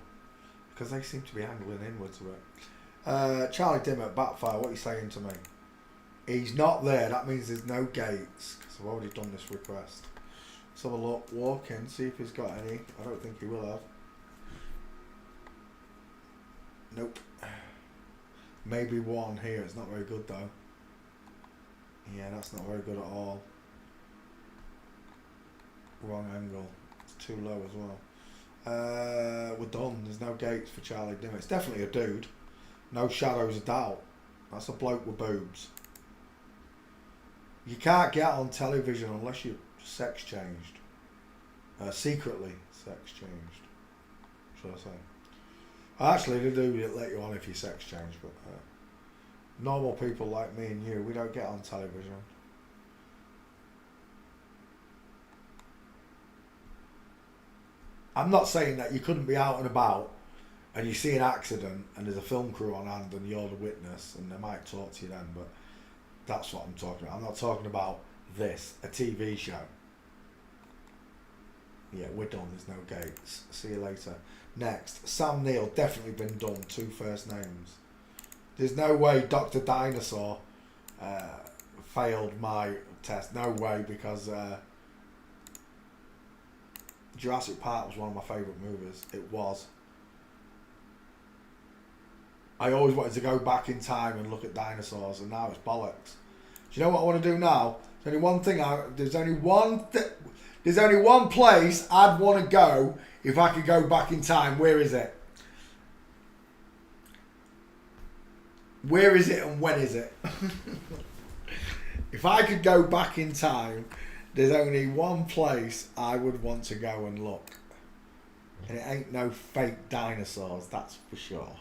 because they seem to be angling inwards a bit. Charlie Dimmock, Backfire, what are you saying to me? He's not there. That means there's no gates because I've already done this request. Let's have a look. Walk in, see if he's got any. I don't think he will have. Nope. Maybe one here. It's not very good though. Yeah, that's not very good at all. Wrong angle. It's too low as well. We're done. There's no gates for Charlie Dimmock. It's definitely a dude. No shadows of doubt. That's a bloke with boobs. You can't get on television unless you're sex changed. Secretly sex changed, should I say. Actually, they do let you on if you're sex changed, but normal people like me and you, we don't get on television. I'm not saying that you couldn't be out and about and you see an accident and there's a film crew on hand and you're the witness and they might talk to you then, but that's what I'm talking about. I'm not talking about this, a TV show. Yeah, we're done. There's no gates. See you later. Next, Sam Neill, definitely been done. 2 first names. There's no way Dr. Dinosaur failed my test. No way, because Jurassic Park was one of my favourite movies. It was. I always wanted to go back in time and look at dinosaurs, and now it's bollocks. Do you know what I want to do now? There's only one thing. There's only one place I'd want to go if I could go back in time. Where is it? Where is it and when is it? If I could go back in time, there's only one place I would want to go and look. And it ain't no fake dinosaurs, that's for sure.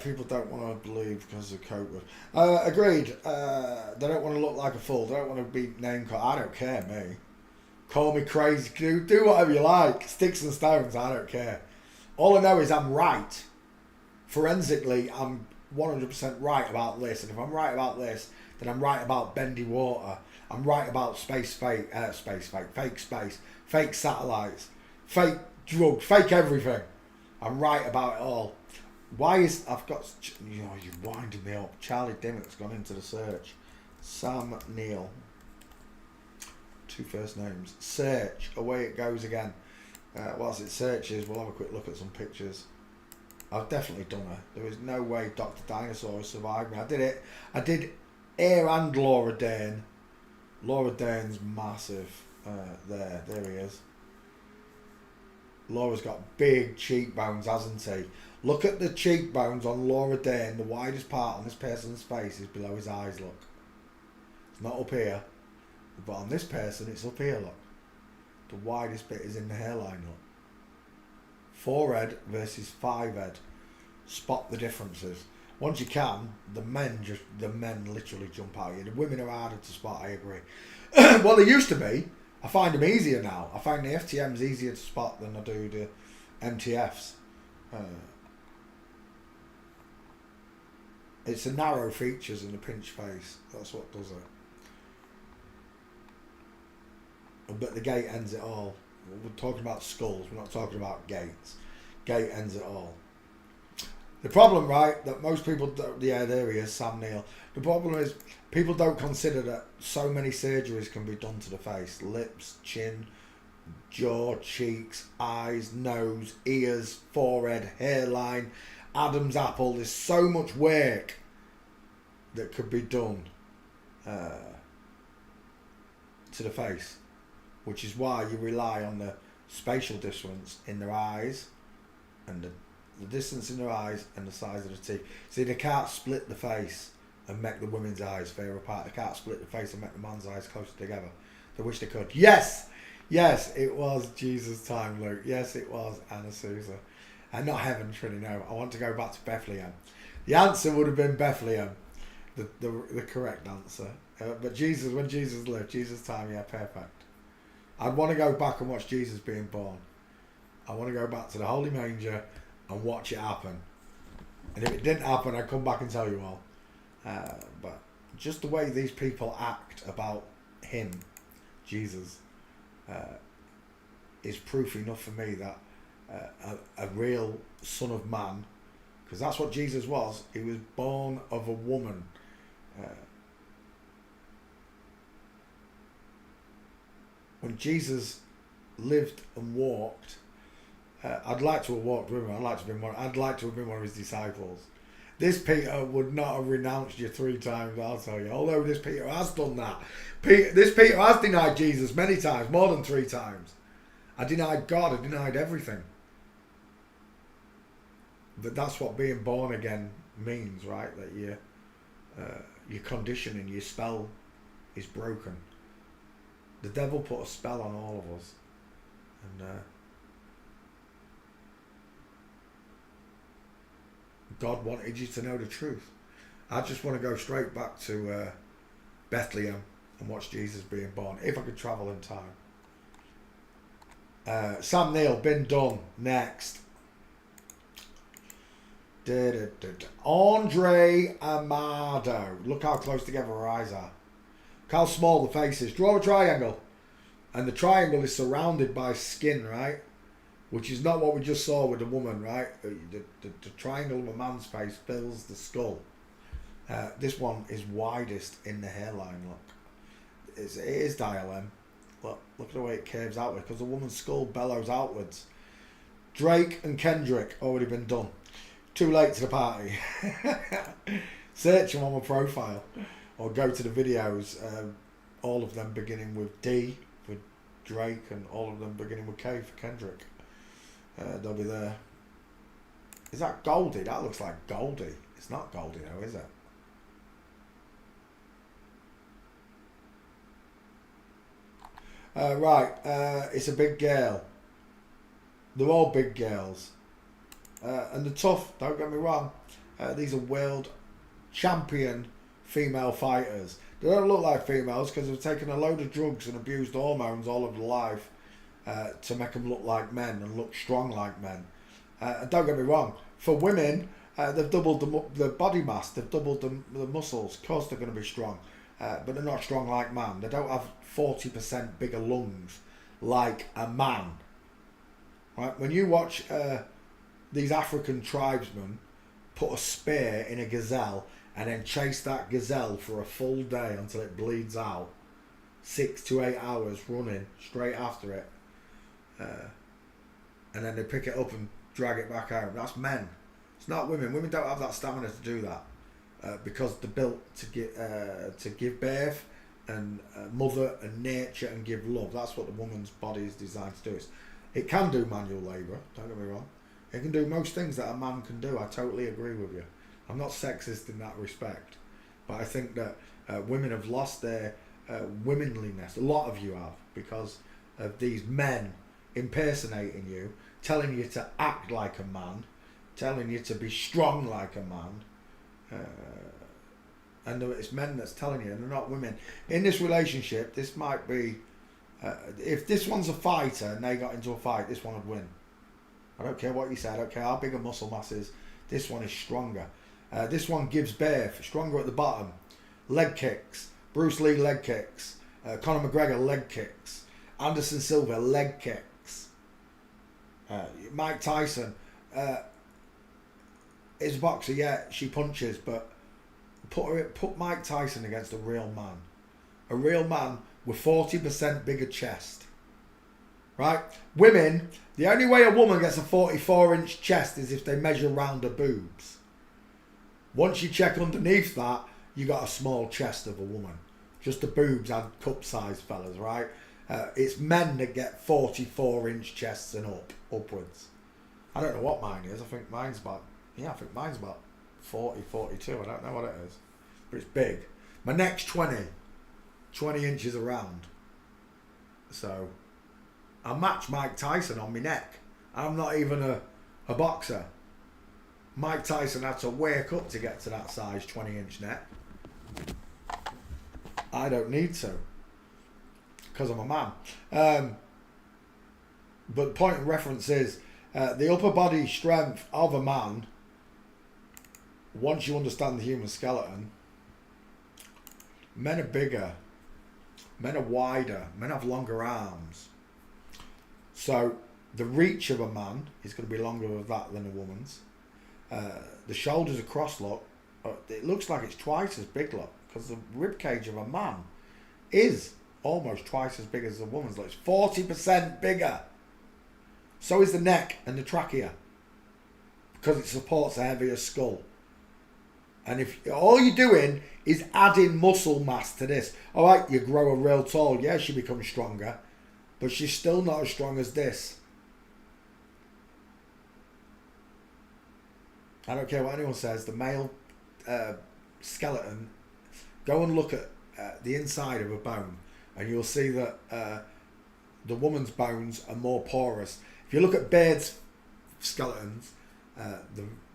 People don't want to believe because of COVID. Agreed. They don't want to look like a fool. They don't want to be name called. I don't care, me. Call me crazy. Do whatever you like. Sticks and stones, I don't care. All I know is I'm right. Forensically, I'm 100% right about this. And if I'm right about this, then I'm right about bendy water. I'm right about fake space, fake satellites, fake drugs, fake everything. I'm right about it all. Why is you're winding me up. Charlie Dimmock's gone into the search. Sam Neill. two first names. Search. Away it goes again. Whilst it searches, we'll have a quick look at some pictures. I've definitely done her. There is no way Dr. Dinosaur has survived me. I did it. I did Air and Laura Dern. Laura Dern's massive. There he is. Laura's got big cheekbones, hasn't he? Look at the cheekbones on Laura Dern. The widest part on this person's face is below his eyes, look. It's not up here. But on this person, it's up here, look. The widest bit is in the hairline, look. Forehead versus fivehead. Spot the differences. Once you can, the men literally jump out at you. The women are harder to spot, I agree. Well, they used to be. I find them easier now. I find the FTMs easier to spot than I do the MTFs. It's the narrow features and the pinch face. That's what does it. But the gait ends it all. We're talking about skulls. We're not talking about gaits. Gait ends it all. The problem, right, that most people don't, yeah, there he is, Sam Neill. The problem is people don't consider that so many surgeries can be done to the face. Lips, chin, jaw, cheeks, eyes, nose, ears, forehead, hairline, Adam's apple. There's so much work that could be done to the face, which is why you rely on the spatial difference in their eyes and the distance in their eyes and the size of the teeth. See, they can't split the face and make the women's eyes far apart. They can't split the face and make the man's eyes closer together. They wish they could. Yes! Yes, it was Jesus' time, Luke. Yes, it was Anna Sousa. And not Heaven, Trinity, no. I want to go back to Bethlehem. The answer would have been Bethlehem. The correct answer. But Jesus, when Jesus lived, Jesus' time, yeah, perfect. I'd want to go back and watch Jesus being born. I want to go back to the Holy Manger and watch it happen. And if it didn't happen, I'd come back and tell you all. But just the way these people act about him, Jesus, is proof enough for me that a real son of man, because that's what Jesus was. He was born of a woman. When Jesus lived and walked, I'd like to have walked with him. I'd like to have been one of his disciples. This Peter would not have renounced you 3 times, I'll tell you. Although this Peter has done that. This Peter has denied Jesus many times, more than 3 times. I denied God, I denied everything. But that's what being born again means, right? That your conditioning, your spell is broken. The devil put a spell on all of us. And God wanted you to know the truth. I just want to go straight back to Bethlehem and watch Jesus being born, if I could travel in time. Sam Neill, been done. Next. Andre Amado. Look how close together her eyes are. Look how small the face is. Draw a triangle. And the triangle is surrounded by skin, right? Which is not what we just saw with the woman, right? The triangle of a man's face fills the skull. This one is widest in the hairline, look. It is dial M. Look at the way it curves outward, because the woman's skull bellows outwards. Drake and Kendrick, already been done. Too late to the party. Search them on my profile. Or go to the videos. All of them beginning with D for Drake, and all of them beginning with K for Kendrick. They'll be there. Is that Goldie? That looks like Goldie. It's not Goldie though, is it? Right, it's a big girl. They're all big girls. And they're tough, don't get me wrong. These are world champion female fighters. They don't look like females because they've taken a load of drugs and abused hormones all of their life to make them look like men and look strong like men. And don't get me wrong, for women, they've doubled the body mass, they've doubled the muscles. Of course they're going to be strong, but they're not strong like man. They don't have 40% bigger lungs like a man. Right? When you watch these African tribesmen put a spear in a gazelle and then chase that gazelle for a full day until it bleeds out, 6 to 8 hours running straight after it, and then they pick it up and drag it back out. That's men. It's not women. Women don't have that stamina to do that because they're built to give birth and mother and nurture and give love. That's what the woman's body is designed to do. It can do manual labour, don't get me wrong. It can do most things that a man can do. I totally agree with you. I'm not sexist in that respect. But I think that women have lost their womanliness. A lot of you have, because of these men impersonating you, telling you to act like a man, telling you to be strong like a man. And it's men that's telling you, and they're not women. In this relationship, this might be... if this one's a fighter and they got into a fight, this one would win. I don't care what you say. I don't care how big a muscle mass is. This one is stronger. This one gives birth. Stronger at the bottom. Leg kicks. Bruce Lee leg kicks. Conor McGregor leg kicks. Anderson Silva leg kicks. Mike Tyson is a boxer. Yeah, she punches, but put Mike Tyson against a real man. A real man with 40% bigger chest. Right? Women, the only way a woman gets a 44-inch chest is if they measure round her boobs. Once you check underneath that, you got a small chest of a woman. Just the boobs and cup-sized fellas, right? It's men that get 44-inch chests and upwards. I don't know what mine is. I think mine's about 40, 42. I don't know what it is. But it's big. My neck's 20 inches around. So I match Mike Tyson on my neck. I'm not even a boxer. Mike Tyson had to wake up to get to that size 20-inch neck. I don't need to, because I'm a man. But the point of reference is the upper body strength of a man, once you understand the human skeleton, men are bigger, men are wider, men have longer arms. So the reach of a man is going to be longer with that than a woman's. The shoulders across, look, it looks like it's twice as big, look, because the rib cage of a man is almost twice as big as a woman's. Look, it's 40% bigger. So is the neck and the trachea, because it supports a heavier skull. And if all you're doing is adding muscle mass to this, all right, you grow her real tall, yeah, she becomes stronger, but she's still not as strong as this. I don't care what anyone says, the male skeleton, go and look at the inside of a bone and you'll see that the woman's bones are more porous. If you look at birds' skeletons,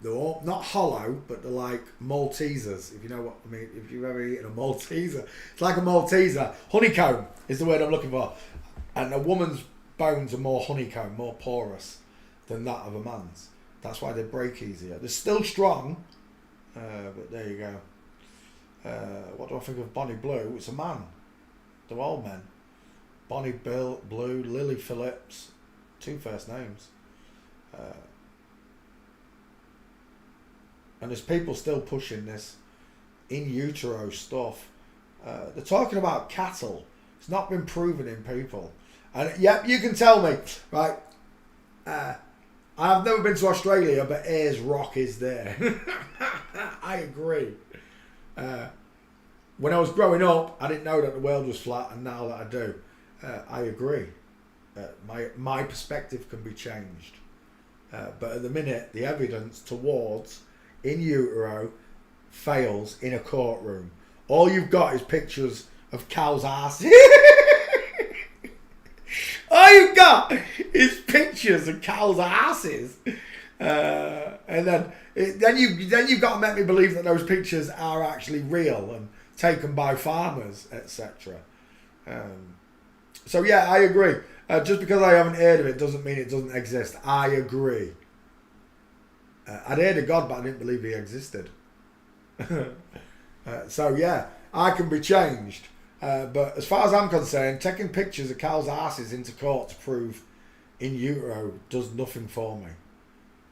they're all not hollow, but they're like Maltesers, if you know what I mean. If you've ever eaten a Malteser, it's like a Malteser. Honeycomb is the word I'm looking for. And a woman's bones are more honeycomb, more porous than that of a man's. That's why they break easier. They're still strong, but there you go. What do I think of Bonnie Blue? It's a man. They're all men. Bonnie Blue, Lily Phillips, 2 first names. And there's people still pushing this in utero stuff. They're talking about cattle. It's not been proven in people. And yep, you can tell me, right? I've never been to Australia, but Ayers Rock is there. I agree. When I was growing up, I didn't know that the world was flat, and now that I do, I agree. My perspective can be changed. But at the minute, the evidence towards in utero fails in a courtroom. All you've got is pictures of cows' asses. All you've got is pictures of cows' asses, and then you've got to make me believe that those pictures are actually real and taken by farmers, etc. So yeah, I agree. Just because I haven't heard of it doesn't mean it doesn't exist. I agree. I'd heard of God, but I didn't believe He existed. So yeah, I can be changed. But as far as I'm concerned, taking pictures of cows' asses into court to prove in utero does nothing for me.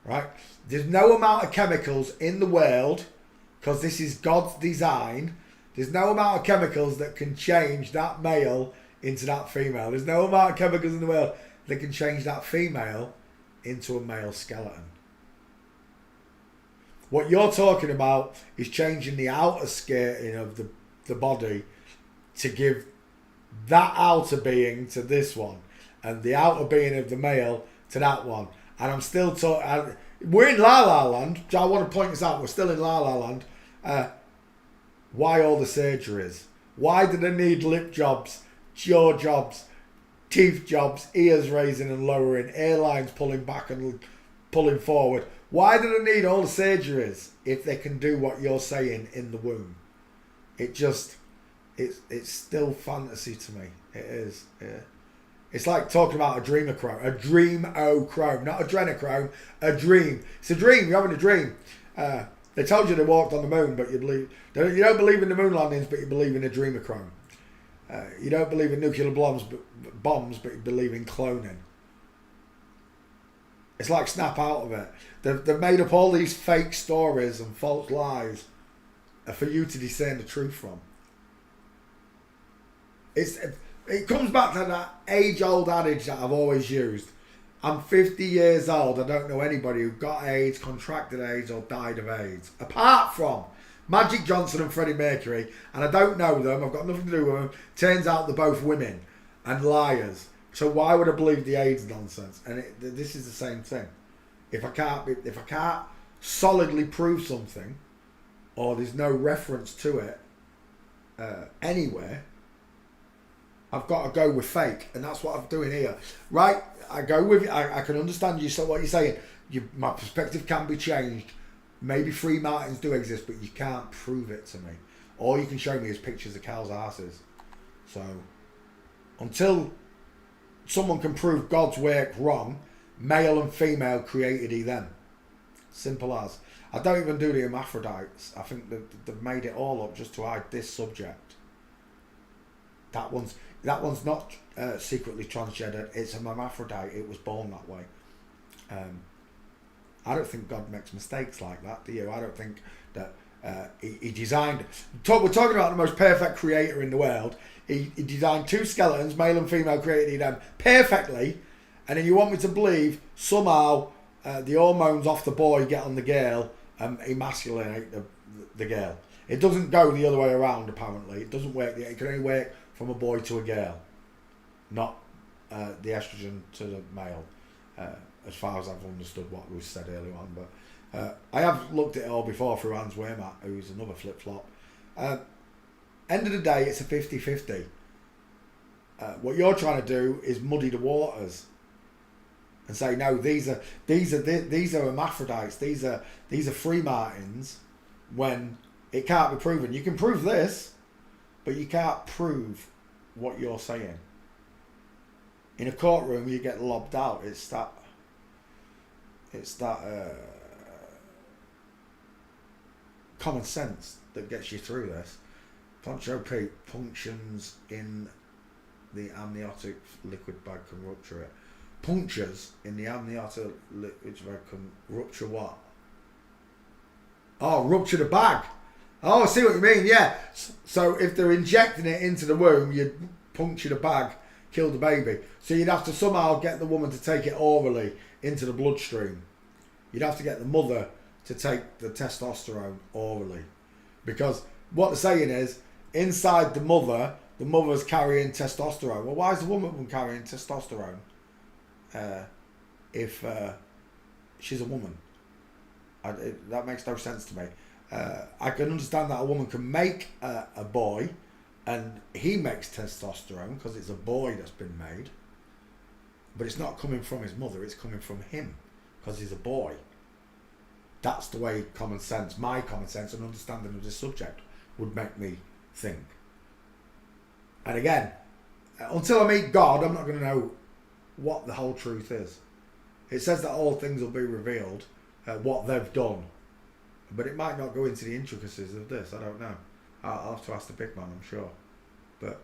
Right? There's no amount of chemicals in the world, because this is God's design, There's no amount of chemicals that can change that male into that female. There's no amount of chemicals in the world that can change that female into a male skeleton. What you're talking about is changing the outer skirting of the body to give that outer being to this one, and the outer being of the male to that one. And I'm still talking. We're in La La Land. I want to point this out. We're still in La La Land. Why all the surgeries? Why do they need lip jobs, jaw jobs, teeth jobs, ears raising and lowering, hairlines pulling back and pulling forward? Why do they need all the surgeries if they can do what you're saying in the womb? It's still fantasy to me. It is. Yeah. It's like talking about a dreamochrome, not adrenochrome, a dream. It's a dream. You're having a dream. They told you they walked on the moon, but you don't believe in the moon landings, but you believe in a dreamochrome. You don't believe in nuclear bombs, but you believe in cloning. It's like snap out of it. They've made up all these fake stories and false lies for you to discern the truth from. It comes back to that age-old adage that I've always used. I'm 50 years old. I don't know anybody who got AIDS, contracted AIDS, or died of AIDS. Apart from Magic Johnson and Freddie Mercury. And I don't know them. I've got nothing to do with them. Turns out they're both women and liars. So why would I believe the AIDS nonsense? And this is the same thing. If I can't solidly prove something, or there's no reference to it anywhere, I've got to go with fake, and that's what I'm doing here. Right? I go with I can understand you. So what you're saying, my perspective can be changed. Maybe free martins do exist, but you can't prove it to me. All you can show me is pictures of cows' asses. So until someone can prove God's work wrong, male and female created he them. Simple as. I don't even do the hermaphrodites. I think they've made it all up just to hide this subject. That one's not secretly transgender. It's a hermaphrodite. It was born that way. I don't think God makes mistakes like that, do you? I don't think that he designed... We're talking about the most perfect creator in the world. He designed two skeletons, male and female, created them perfectly, and then you want me to believe somehow the hormones off the boy get on the girl and emasculate the girl. It doesn't go the other way around, apparently. It doesn't work. It can only work from a boy to a girl, not the estrogen to the male, as far as I've understood what was said earlier on. But I have looked at it all before through Hans Wehrmacht, who's another flip-flop. End of the day, it's a 50-50. What you're trying to do is muddy the waters and say, no, these are hermaphrodites, these are free martins, when it can't be proven. You can prove this, but you can't prove what you're saying. In a courtroom, you get lobbed out. It's that common sense that gets you through this. Poncho Pete, punctions in the amniotic liquid bag can rupture it. Punctures in the amniotic liquid bag can rupture what? Oh, rupture the bag. Oh, I see what you mean, yeah. So if they're injecting it into the womb, you'd puncture the bag, kill the baby. So you'd have to somehow get the woman to take it orally into the bloodstream. You'd have to get the mother to take the testosterone orally. Because what they're saying is, inside the mother's carrying testosterone. Well, why is the woman carrying testosterone if she's a woman? That makes no sense to me. I can understand that a woman can make a boy and he makes testosterone because it's a boy that's been made, but it's not coming from his mother, it's coming from him because he's a boy. That's the way my common sense and understanding of this subject would make me think. And again, until I meet God, I'm not going to know what the whole truth is. It says that all things will be revealed, what they've done. But it might not go into the intricacies of this. I don't know. I'll have to ask the big man, I'm sure. But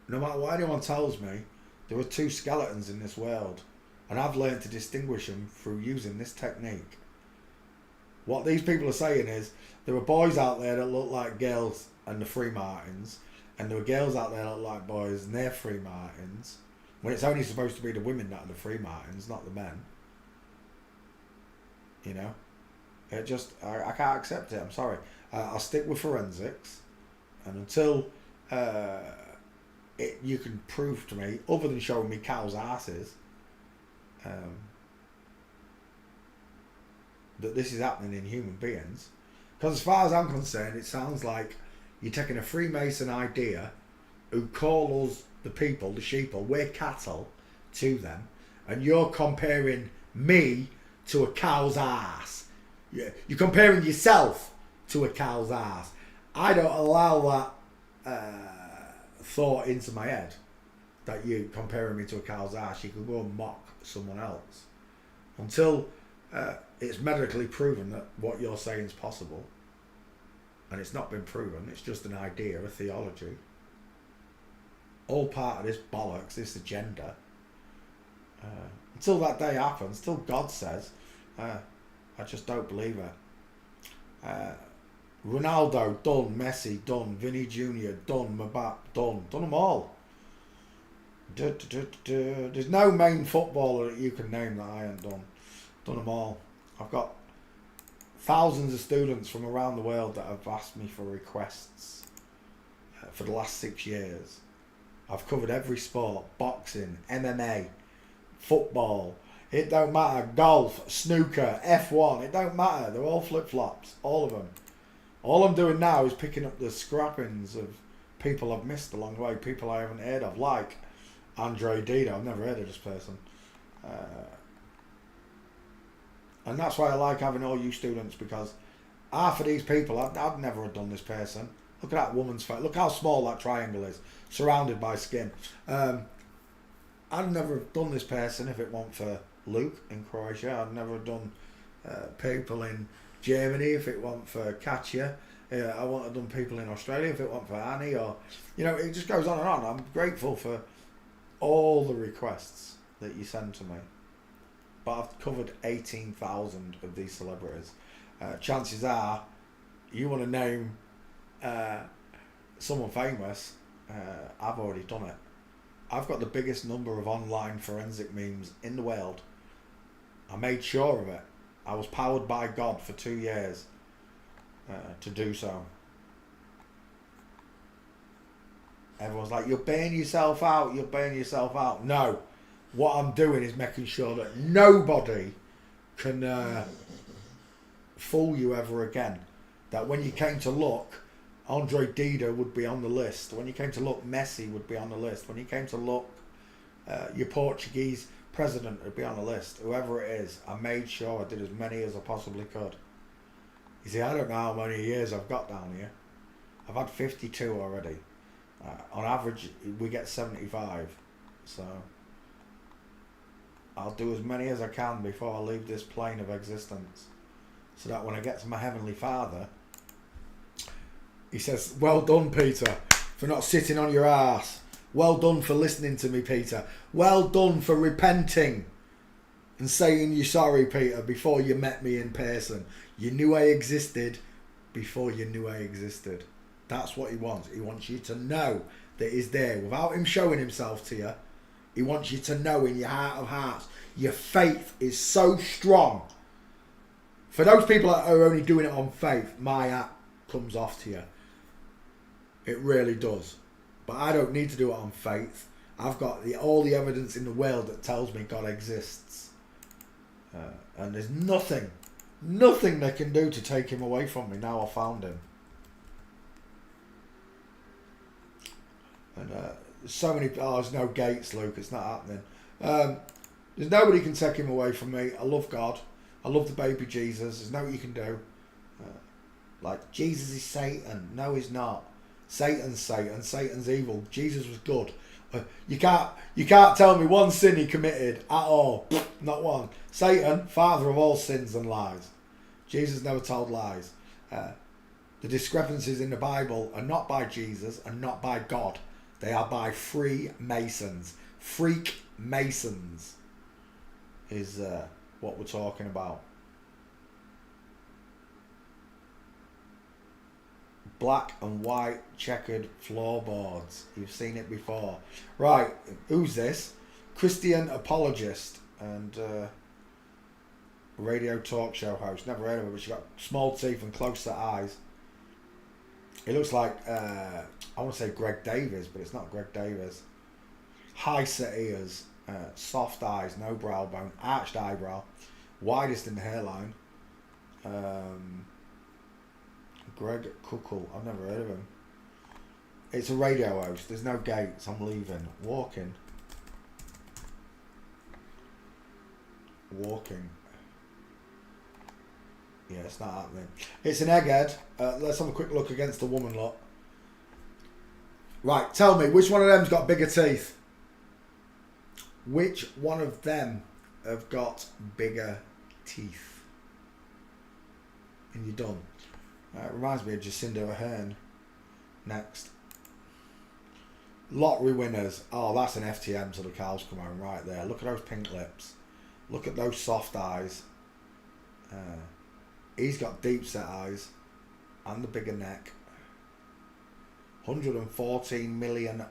no matter what anyone tells me, there are two skeletons in this world. And I've learned to distinguish them through using this technique. What these people are saying is there were boys out there that look like girls and the Free Martins, and there were girls out there that look like boys and they're Free Martins, when it's only supposed to be the women that are the Free Martins, not the men. You know? It just, I can't accept it, I'm sorry. I'll stick with forensics, and until you can prove to me, other than showing me cows' asses, that this is happening in human beings. Because as far as I'm concerned, it sounds like you're taking a Freemason idea who call us the people, the sheeple, we're cattle to them, and you're comparing me to a cow's ass. You're comparing yourself to a cow's ass. I don't allow that thought into my head, that you're comparing me to a cow's ass. You can go and mock someone else. Until it's medically proven that what you're saying is possible, and it's not been proven, it's just an idea, a theology, all part of this bollocks, this agenda. Until that day happens, till God says, I just don't believe it. Ronaldo done, Messi done, Vinny Jr. done, Mbappe done them all. There's no main footballer that you can name that I ain't done them all. I've got thousands of students from around the world that have asked me for requests for the last 6 years. I've covered every sport: boxing, MMA, football, it don't matter, golf, snooker, F1, it don't matter, they're all flip-flops, all of them. All I'm doing now is picking up the scrappings of people I've missed along the way, people I haven't heard of, like Andre Dido. I've never heard of this person. And that's why I like having all you students, because half of these people, I'd never have done this person. Look at that woman's face. Look how small that triangle is, surrounded by skin. I'd never have done this person if it weren't for Luke in Croatia. I'd never have done people in Germany if it weren't for Katya. I wouldn't have done people in Australia if it weren't for Annie. Or, you know, it just goes on and on. I'm grateful for all the requests that you send to me. But I've covered 18,000 of these celebrities. Chances are, you want to name someone famous, I've already done it. I've got the biggest number of online forensic memes in the world. I made sure of it. I was powered by God for 2 years to do so. Everyone's like, you're burning yourself out, you're burning yourself out. No. What I'm doing is making sure that nobody can fool you ever again. That when you came to look, Andre Dido would be on the list. When you came to look, Messi would be on the list. When you came to look, your Portuguese president would be on the list. Whoever it is, I made sure I did as many as I possibly could. You see, I don't know how many years I've got down here. I've had 52 already. On average, we get 75. So I'll do as many as I can before I leave this plane of existence, so that when I get to my Heavenly Father, he says, well done, Peter, for not sitting on your ass. Well done for listening to me, Peter. Well done for repenting and saying you're sorry, Peter, before you met me in person. You knew I existed before you knew I existed. That's what he wants. He wants you to know that he's there without him showing himself to you. He wants you to know in your heart of hearts, your faith is so strong. For those people that are only doing it on faith, my hat comes off to you. It really does. But I don't need to do it on faith. I've got all the evidence in the world that tells me God exists. And there's nothing they can do to take him away from me now I found him. And so many, there's no gates, Luke, it's not happening. There's nobody can take him away from me. I love God. I love the baby Jesus. There's no what you can do. Like, Jesus is Satan. No, he's not. Satan's Satan. Satan's evil. Jesus was good. You can't tell me one sin he committed at all. Not one. Satan, father of all sins and lies. Jesus never told lies. The discrepancies in the Bible are not by Jesus and not by God. They are by Freemasons. Freak Masons is what we're talking about. black and white checkered floorboards. You've seen it before. Right, who's this? Christian apologist and radio talk show host. Never heard of her, but she's got small teeth and close-set eyes. It looks like, I want to say Greg Davies, but it's not Greg Davies. High-set ears, soft eyes, no brow bone, arched eyebrow, widest in the hairline. Greg Kuckel, I've never heard of him. It's a radio host. There's no gates. I'm leaving. Walking. Yeah, it's not happening. It's an egghead. Let's have a quick look against the woman lot. Right, tell me, which one of them's got bigger teeth? Which one of them have got bigger teeth? And you're done. It reminds me of Jacinda Ahern. Next. Lottery winners. Oh, that's an FTM till the cows come home right there. Look at those pink lips. Look at those soft eyes. He's got deep set eyes. And the bigger neck. £114 million.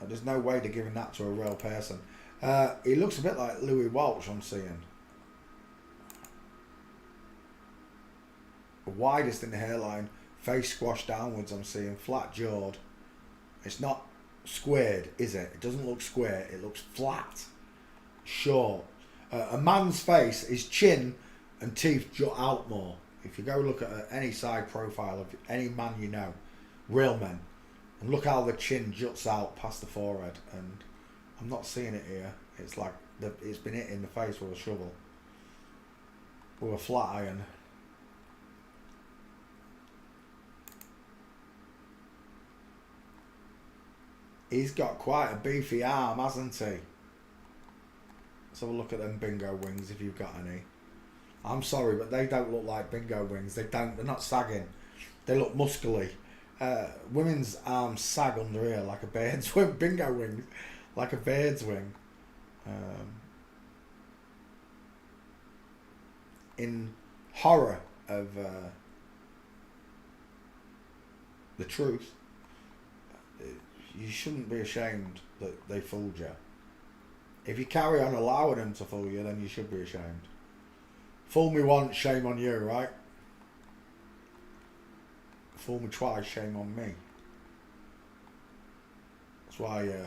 There's no way they're giving that to a real person. He looks a bit like Louis Walsh, I'm seeing. Widest in the hairline, face squashed downwards, I'm seeing, flat jawed. It's not squared, is it? It doesn't look square, it looks flat, short. A man's face, his chin and teeth jut out more. If you go look at any side profile of any man you know, real men, and look how the chin juts out past the forehead, and I'm not seeing it here. It's like it's been hit in the face with a shovel, with a flat iron. He's got quite a beefy arm, hasn't he? Let's have a look at them bingo wings if you've got any. I'm sorry, but they don't look like bingo wings. They don't. They're not sagging. They look muscly. Women's arms sag under here like a bird's wing. Bingo wings, like a bird's wing. In horror of the truth, you shouldn't be ashamed that they fooled you. If you carry on allowing them to fool you, then you should be ashamed. Fool me once, shame on you, right? Fool me twice, shame on me. That's why you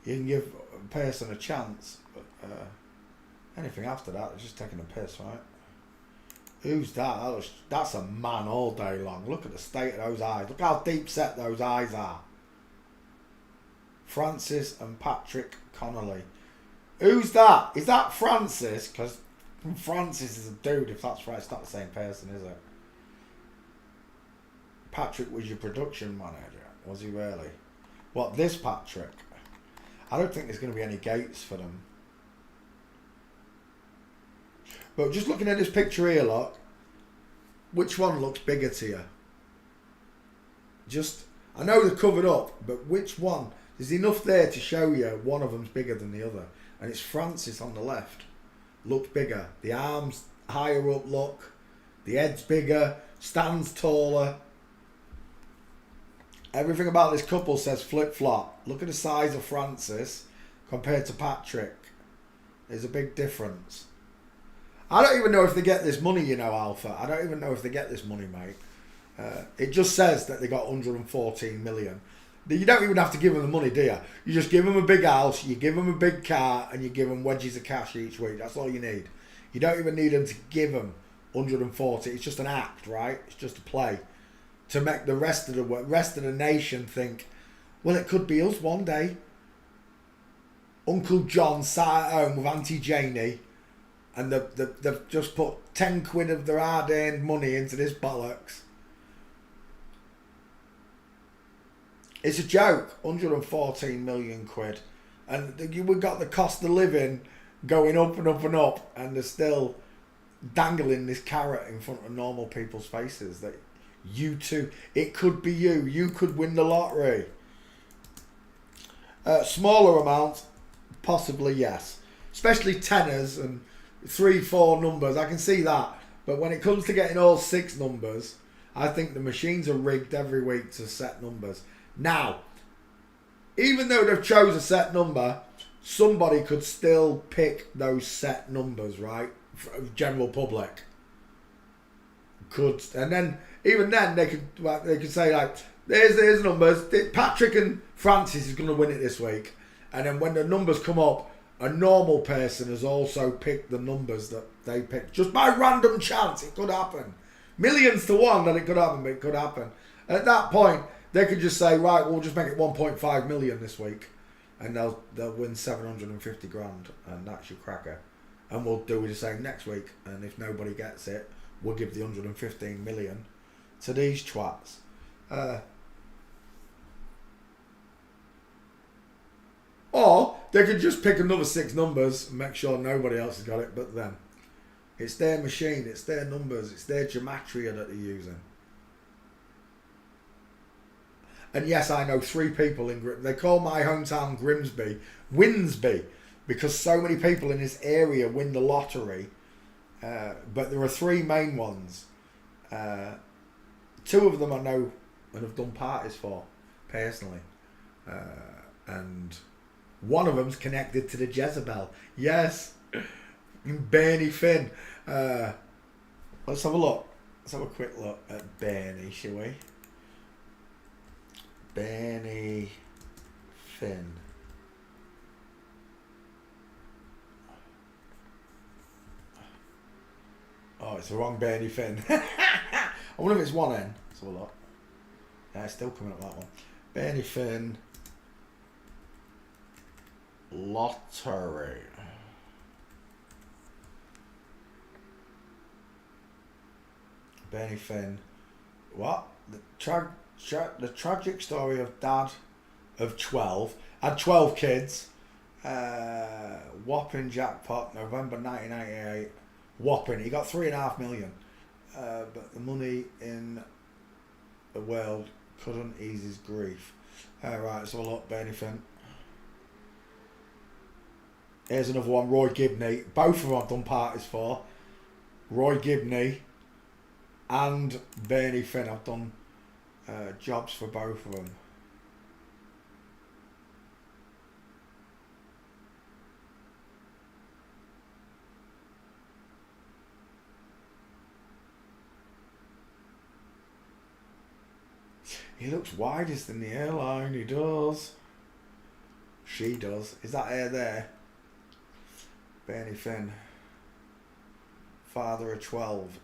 can give a person a chance, but anything after that is just taking a piss, right? Who's that? That's a man all day long. Look at the state of those eyes. Look how deep set those eyes are. Francis and Patrick Connolly. Who's that? Is that Francis? Because Francis is a dude, if that's right. It's not the same person, is it? Patrick was your production manager. Was he really? What, this Patrick? I don't think there's going to be any gates for them. But just looking at this picture here, look. Which one looks bigger to you? I know they're covered up, but which one? There's enough there to show you one of them's bigger than the other. And it's Francis on the left. Looks bigger. The arms higher up, look. The head's bigger. Stands taller. Everything about this couple says flip-flop. Look at the size of Francis compared to Patrick. There's a big difference. I don't even know if they get this money, you know, Alpha. I don't even know if they get this money, mate. It just says that they got 114 million. You don't even have to give them the money, do you? You just give them a big house, you give them a big car, and you give them wedges of cash each week. That's all you need. You don't even need them to give them 140. It's just an act, right? It's just a play to make the rest of the nation think, well, it could be us one day. Uncle John sat at home with Auntie Janie, and they've just put 10 quid of their hard-earned money into this bollocks. It's a joke, 114 million quid. And we've got the cost of living going up and up and up, and they're still dangling this carrot in front of normal people's faces that you too, it could be you could win the lottery. Smaller amounts, possibly yes. Especially tenors and 3-4 numbers, I can see that. But when it comes to getting all 6 numbers, I think the machines are rigged every week to set numbers. Now, even though they've chose a set number, somebody could still pick those set numbers, right? For general public could, and then even then they could say like, there's numbers. Patrick and Francis is going to win it this week, and then when the numbers come up, a normal person has also picked the numbers that they picked just by random chance. It could happen, millions to one that it could happen. But it could happen. At that point, they could just say, right, we'll just make it 1.5 million this week, and they'll win 750 grand, and that's your cracker. And we'll do the same next week, and if nobody gets it, we'll give the 115 million to these twats. Or they could just pick another 6 numbers and make sure nobody else has got it but them. It's their machine, it's their numbers, it's their gematria that they're using. And yes, I know 3 people in Grimsby. They call my hometown Grimsby Winsby, because so many people in this area win the lottery. But there are 3 main ones. 2 of them I know and have done parties for, personally. And one of them's connected to the Jezebel. Yes, Bernie Finn. Let's have a look. Let's have a quick look at Bernie, shall we? Bernie Finn. Oh, it's the wrong Bernie Finn. I wonder if it's one N. Let's have a look. Yeah, it's still coming up, that one. Bernie Finn. Lottery. Bernie Finn. What? The tragic story of dad of 12. Had 12 kids. Whopping jackpot, November 1998. Whopping. He got 3.5 million. But the money in the world couldn't ease his grief. Right, let's have a look. Bernie Finn. Here's another one. Roy Gibney. Both of them I've done parties for. Roy Gibney and Bernie Finn. I've done jobs for both of them. He looks widest in the airline. He does. She does. Is that hair there? Bernie Finn. Father of 12.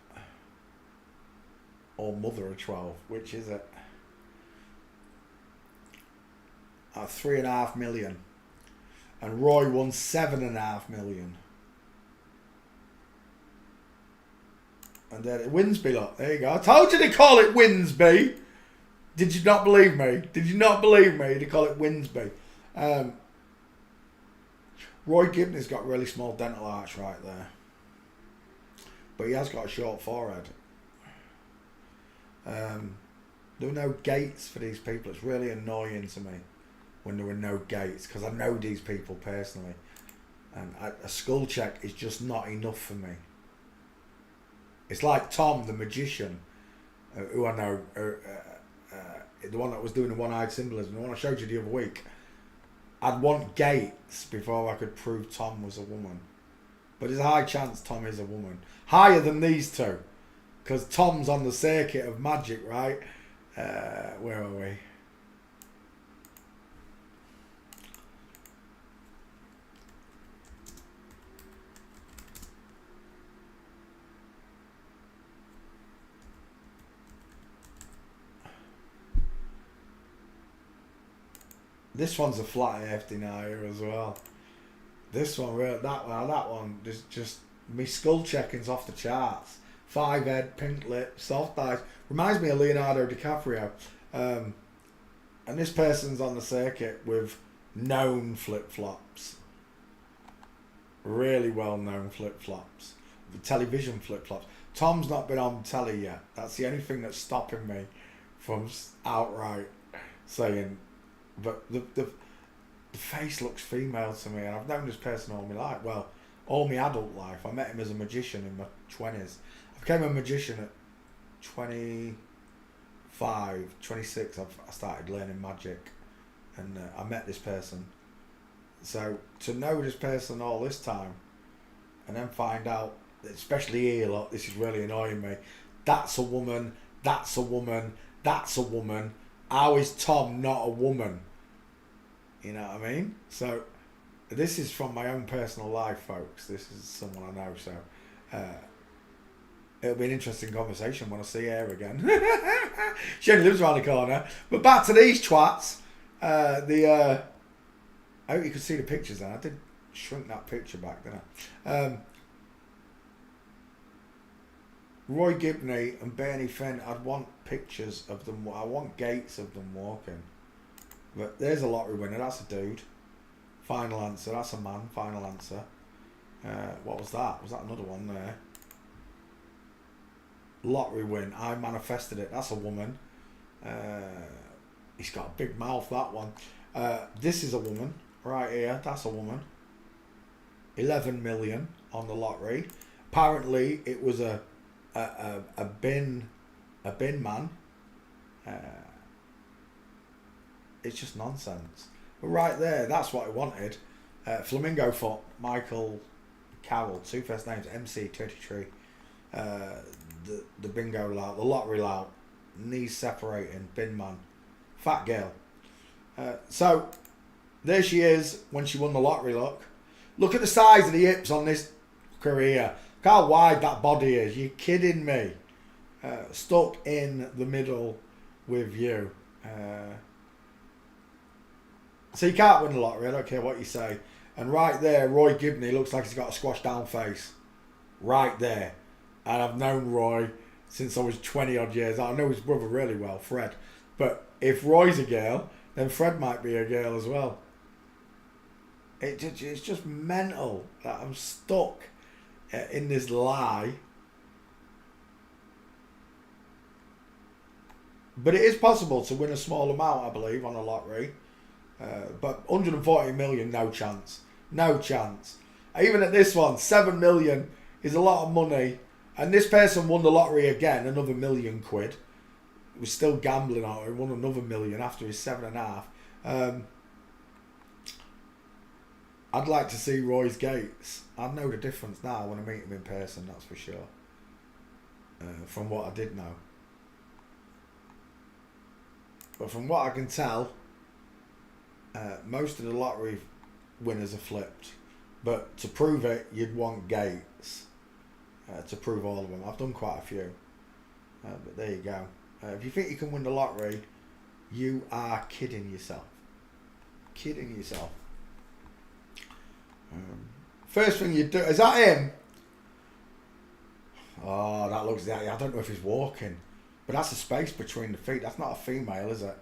Or mother of 12. Which is it? 3.5 million. And Roy won 7.5 million. And then Winsby, look. There you go. I told you to call it Winsby. Did you not believe me? Did you not believe me to call it Winsby? Roy Gibney's got really small dental arch right there. But he has got a short forehead. There were no gates for these people. It's really annoying to me when there were no gates, because I know these people personally. And a skull check is just not enough for me. It's like Tom, the magician, who I know... the one that was doing the one-eyed symbolism, the one I showed you the other week. I'd want gates before I could prove Tom was a woman. But there's a high chance Tom is a woman. Higher than these two. Because Tom's on the circuit of magic, right? Where are we? This one's a flat AF denier as well. This one, that one, just me skull checking's off the charts. 5 head, pink lip, soft eyes. Reminds me of Leonardo DiCaprio. And this person's on the circuit with known flip-flops. Really well-known flip-flops. Television flip-flops. Tom's not been on telly yet. That's the only thing that's stopping me from outright saying... But the face looks female to me, and I've known this person all my life. Well, all my adult life. I met him as a magician in my 20s. I became a magician at 23. 26, I started learning magic, and I met this person. So to know this person all this time, and then find out, especially here, look, this is really annoying me. That's a woman. That's a woman. That's a woman. How is Tom not a woman? You know what I mean? So this is from my own personal life, folks. This is someone I know, so it'll be an interesting conversation when I see her again. She only lives around the corner. But back to these twats. I hope you could see the pictures then. I did shrink that picture back, didn't I? Roy Gibney and Bernie Finn, I'd want pictures of them. I want gates of them walking. But there's a lottery winner. That's a dude. Final answer. That's a man. Final answer. What was that? Was that another one there? Lottery win. I manifested it. That's a woman. He's got a big mouth, that one. This is a woman. Right here. That's a woman. 11 million on the lottery. Apparently it was a bin man. It's just nonsense. But right there, that's what I wanted. Flamingo Foot, Michael Carroll, two first names, MC33. The bingo lout, the lottery lout, knees separating, bin man, fat girl. So there she is when she won the lottery. Look at the size of the hips on this career. Look how wide that body is. You're kidding me. Stuck in the middle with you. So you can't win the lottery, I don't care what you say. And right there, Roy Gibney looks like he's got a squashed down face. Right there. And I've known Roy since I was 20 odd years. I know his brother really well, Fred. But if Roy's a girl, then Fred might be a girl as well. It's just mental that I'm stuck in this lie. But it is possible to win a small amount, I believe, on a lottery. But 140 million, no chance. No chance. Even at this one, 7 million is a lot of money. And this person won the lottery again, another £1 million. He was still gambling on it. He won another £1 million after his 7.5. I'd like to see Roy's gates. I know the difference now when I meet him in person, that's for sure. From what I did know. But from what I can tell, most of the lottery winners are flipped. But to prove it, you'd want gates. To prove all of them. I've done quite a few. But there you go. If you think you can win the lottery, you are kidding yourself. Kidding yourself. First thing you do, is that him? Oh, that looks, I don't know if he's walking. But that's a space between the feet. That's not a female, is it?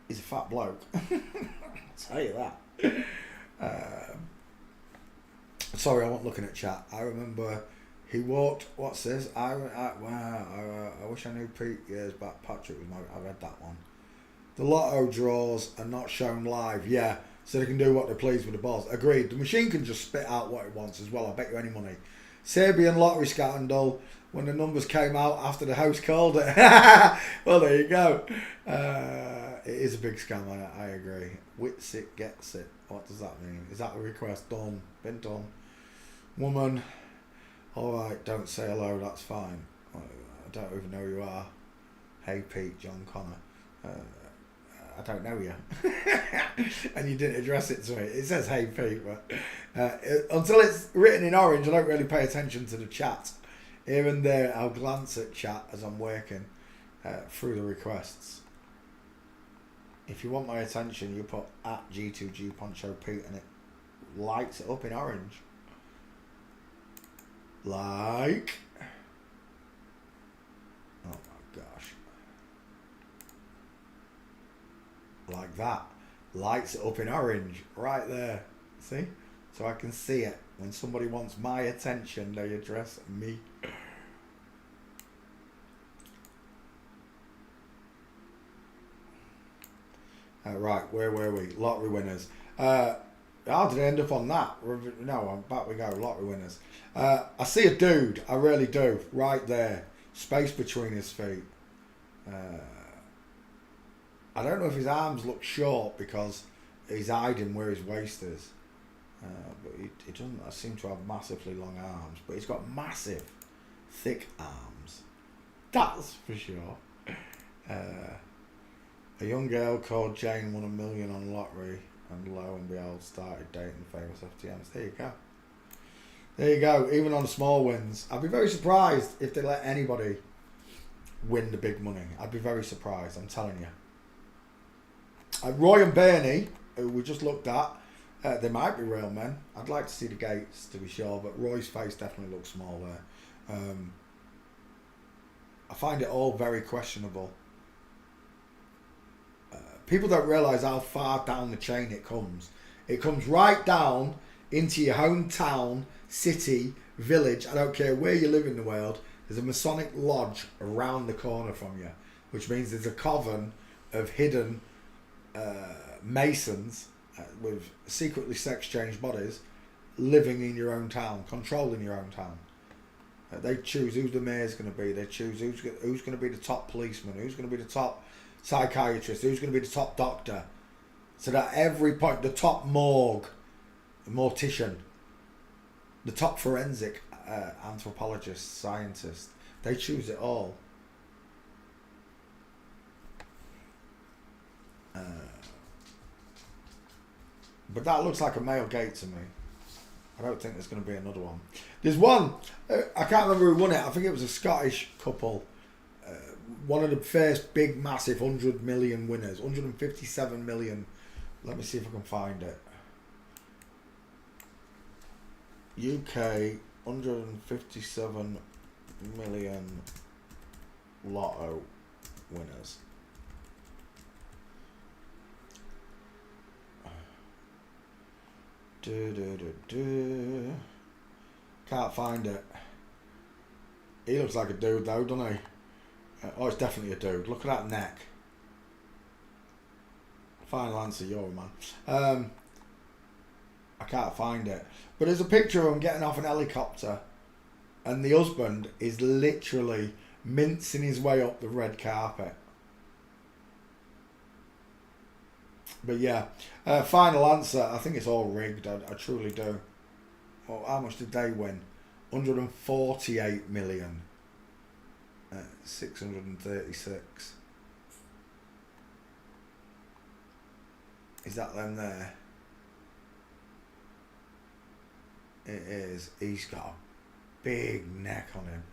He's a fat bloke. I'll tell you that. Sorry, I wasn't looking at chat. I remember he walked. What's this? I wish I knew Pete years back. Patrick was I read that one. The lotto draws are not shown live. Yeah, so they can do what they please with the balls. Agreed. The machine can just spit out what it wants as well. I bet you any money. Serbian lottery scandal when the numbers came out after the host called it. Well, there you go. It is a big scam. I agree. Wits it, gets it. What does that mean? Is that a request? Done. Been done. Woman. Alright, don't say hello, that's fine. I don't even know who you are. Hey Pete, John Connor. I don't know you. And you didn't address it to me. It says hey Pete, but until it's written in orange, I don't really pay attention to the chat. Here and there, I'll glance at chat as I'm working through the requests. If you want my attention, you put at G2G Poncho Pete and it lights it up in orange. Like. Oh my gosh. Like that. Lights it up in orange. Right there. See? So I can see it. When somebody wants my attention, they address me. Right, where were we? Lottery winners. How did I end up on that? No, I'm back we go. Lottery winners. I see a dude. I really do. Right there. Space between his feet. I don't know if his arms look short because he's hiding where his waist is. But he doesn't seem to have massively long arms. But he's got massive, thick arms. That's for sure. A young girl called Jane won $1 million on lottery, and lo and behold, started dating famous FTMs. There you go. There you go. Even on small wins, I'd be very surprised if they let anybody win the big money. I'd be very surprised. I'm telling you. Roy and Bernie, who we just looked at, they might be real men. I'd like to see the gates to be sure, but Roy's face definitely looks small there. I find it all very questionable. People don't realise how far down the chain it comes. It comes right down into your hometown, city, village. I don't care where you live in the world. There's a Masonic lodge around the corner from you, which means there's a coven of hidden Masons with secretly sex-changed bodies living in your own town, controlling your own town. They choose who the mayor's going to be. They choose who's going to be the top policeman, who's going to be the top psychiatrist, who's going to be the top doctor. So that every point, the top mortician, the top forensic anthropologist, scientist, they choose it all. But that looks like a male gate to me. I don't think there's going to be another one. There's one, I can't remember who won it. I think it was a Scottish couple. One of the first big, massive 100 million winners. 157 million. Let me see if I can find it. UK 157 million lotto winners. Can't find it. He looks like a dude though, doesn't he? Oh, it's definitely a dude. Look at that neck. Final answer, you're a man. I can't find it. But there's a picture of him getting off an helicopter and the husband is literally mincing his way up the red carpet. But yeah, final answer. I think it's all rigged. I truly do. Well, how much did they win? 148 million. 636. Is that them there? It is. He's got a big neck on him.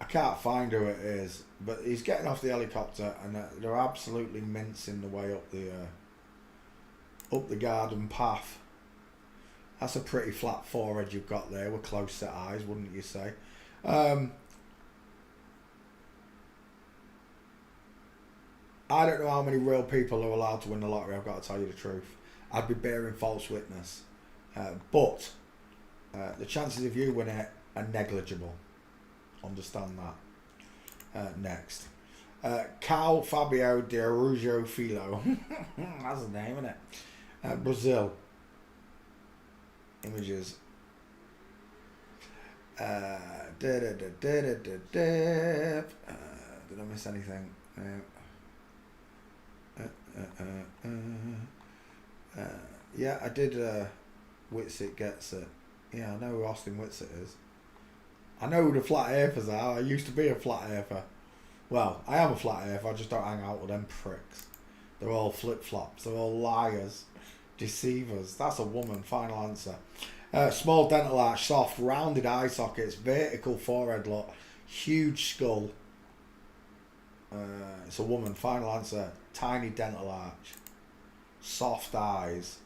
I can't find who it is, but he's getting off the helicopter and they're absolutely mincing the way up the garden path. That's a pretty flat forehead you've got there with close set eyes, wouldn't you say? I don't know how many real people are allowed to win the lottery, I've got to tell you the truth. I'd be bearing false witness. But the chances of you winning it are negligible. Understand that. Next. Cal Fabio de Araujo Filho. That's the name, isn't it? Brazil. Images. Did I miss anything? Yeah, I did. Whitsitt gets it. Yeah, I know who Austin Whitsitt is. I know who the flat earthers are. I used to be a flat earther. Well, I am a flat earther. I just don't hang out with them pricks. They're all flip-flops. They're all liars. Deceivers. That's a woman. Final answer. Small dental arch, soft, rounded eye sockets, vertical forehead look, huge skull. It's a woman. Final answer. Tiny dental arch, soft eyes.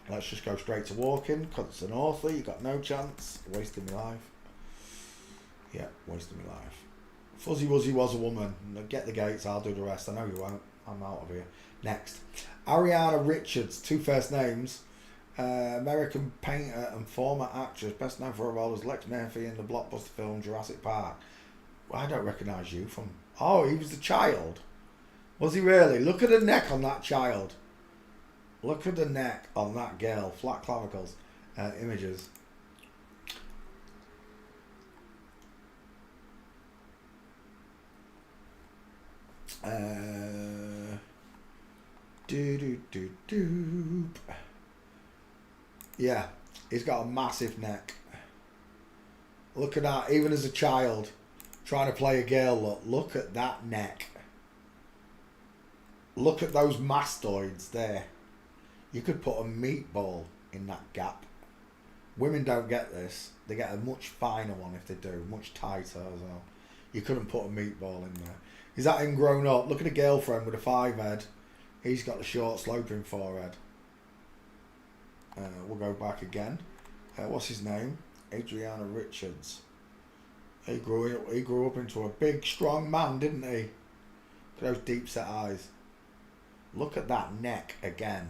Let's just go straight to walking because it's an author. You got no chance. Wasting my life. Yeah, wasting my life. Fuzzy Wuzzy was a woman. Get the gates. I'll do the rest. I know you won't. I'm out of here. Next. Ariana Richards. 2 first names. American painter and former actress. Best known for her role as Lex Murphy in the blockbuster film Jurassic Park. I don't recognise you from... Oh, he was the child. Was he really? Look at the neck on that child. Look at the neck on that girl. Flat clavicles. Images. Yeah, he's got a massive neck. Look at that, even as a child, trying to play a girl, look at that neck. Look at those mastoids there. You could put a meatball in that gap. Women don't get this. They get a much finer one if they do, much tighter as well. You couldn't put a meatball in there. Is that him grown up? Look at a girlfriend with a 5 head. He's got the short sloping forehead. We'll go back again. What's his name? Adriana Richards. He grew up into a big, strong man, didn't he? Look at those deep set eyes. Look at that neck again.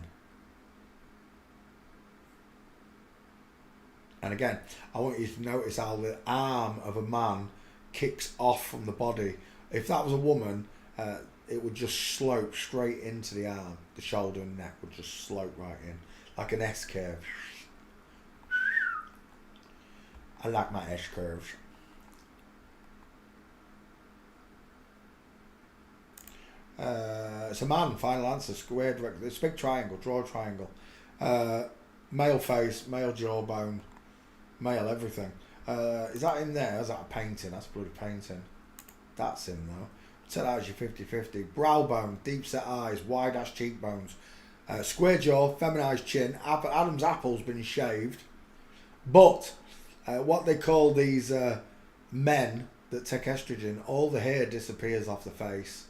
And again, I want you to notice how the arm of a man kicks off from the body. If that was a woman, it would just slope straight into the arm. The shoulder and neck would just slope right in. Like an S curve. I like my S curves. It's a man, final answer, square direct. It's a big triangle, draw a triangle. Male face, male jawbone, male everything. Is that in there? Is that a painting? That's bloody painting. That's in though. Set out as your 50-50. Brow bone, deep set eyes, wide ass cheekbones. Square jaw, feminized chin. Adam's apple's been shaved. But what they call these men that take estrogen, all the hair disappears off the face.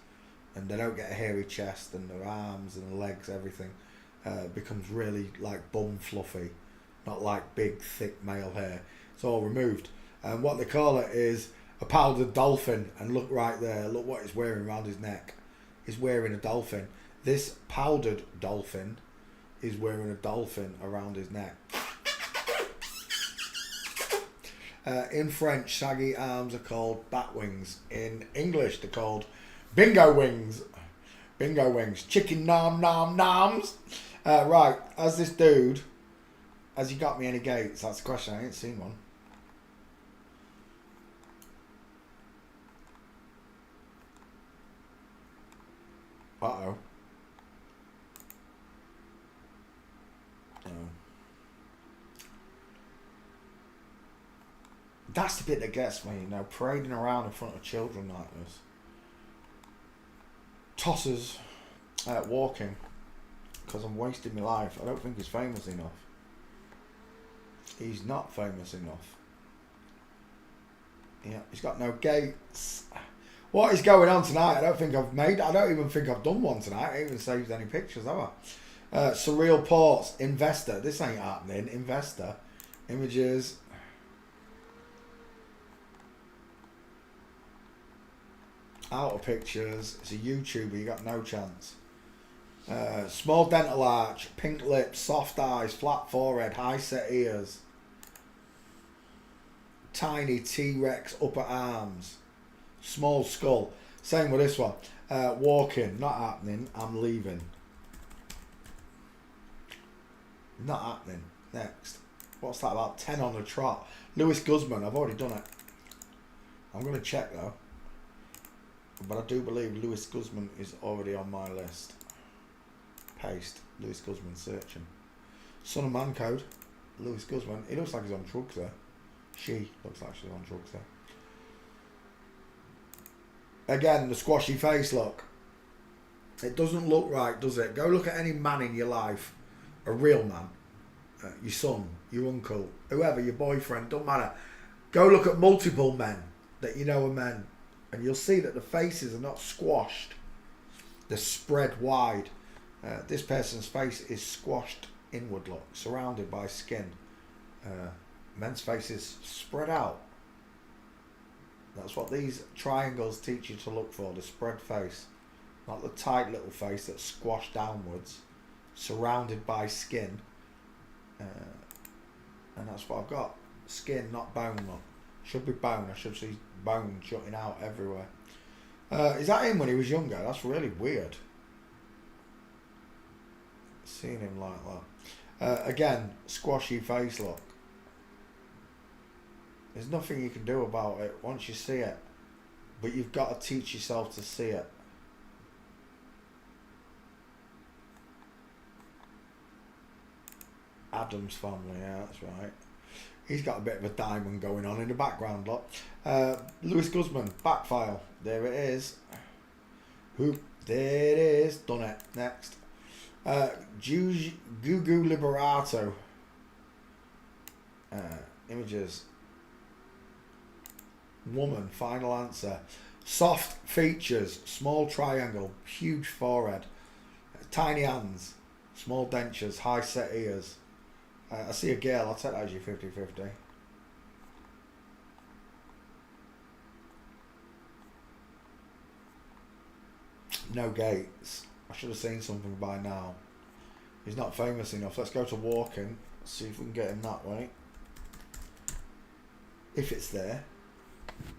And they don't get a hairy chest, and their arms and legs, everything becomes really like bum fluffy, not like big thick male hair. It's all removed, and what they call it is a powdered dolphin. And look right there, look what he's wearing around his neck. He's wearing a dolphin. This powdered dolphin is wearing a dolphin around his neck. In French, saggy arms are called bat wings. In English, they're called bingo wings. Bingo wings. Chicken nom nom noms. Right, as this dude, has he got me any gates? That's the question. I ain't seen one. Uh-oh. Oh. That's the bit that gets me, you know, parading around in front of children like this. Tossers walking because I'm wasting my life. I don't think he's famous enough. He's not famous enough. Yeah, he's got no gates. What is going on tonight? I don't even think I've done one tonight. I ain't even saved any pictures, have I? Surreal Ports, Investor. This ain't happening. Investor. Images. Out of pictures. It's a YouTuber. You got no chance. Small dental arch, pink lips, soft eyes, flat forehead, high set ears, tiny T-Rex upper arms, small skull. Same with this one. Walking, not happening. I'm leaving. Not happening. Next. What's that about? 10 on the trot. Lewis Guzman. I've already done it. I'm going to check though. But I do believe Lewis Guzman is already on my list. Paste. Lewis Guzman searching. Son of Man Code. Lewis Guzman. He looks like he's on drugs there. She looks like she's on drugs there. Again, the squashy face look. It doesn't look right, does it? Go look at any man in your life. A real man. Your son, your uncle, whoever, your boyfriend, don't matter. Go look at multiple men that you know are men. And you'll see that the faces are not squashed. They're spread wide. This person's face is squashed inward, look, surrounded by skin. Men's faces spread out. That's what these triangles teach you to look for, the spread face. Not the tight little face that's squashed downwards, surrounded by skin. And that's what I've got. Skin, not bone, look. Should be bone. I should see bone jutting out everywhere. Is that him when he was younger? That's really weird. Seeing him like that. Again, squashy face look. There's nothing you can do about it once you see it. But you've got to teach yourself to see it. Adams family, yeah, that's right. He's got a bit of a diamond going on in the background, look. Lewis Guzman, backfile. There it is. There it is. Done it. Next. Gugu Liberato. Images. Woman, final answer. Soft features, small triangle, huge forehead, tiny hands, small dentures, high set ears. I see a girl, I'll take that as your 50-50. No gates. I should have seen something by now. He's not famous enough. Let's go to walking. See if we can get him that way. If it's there.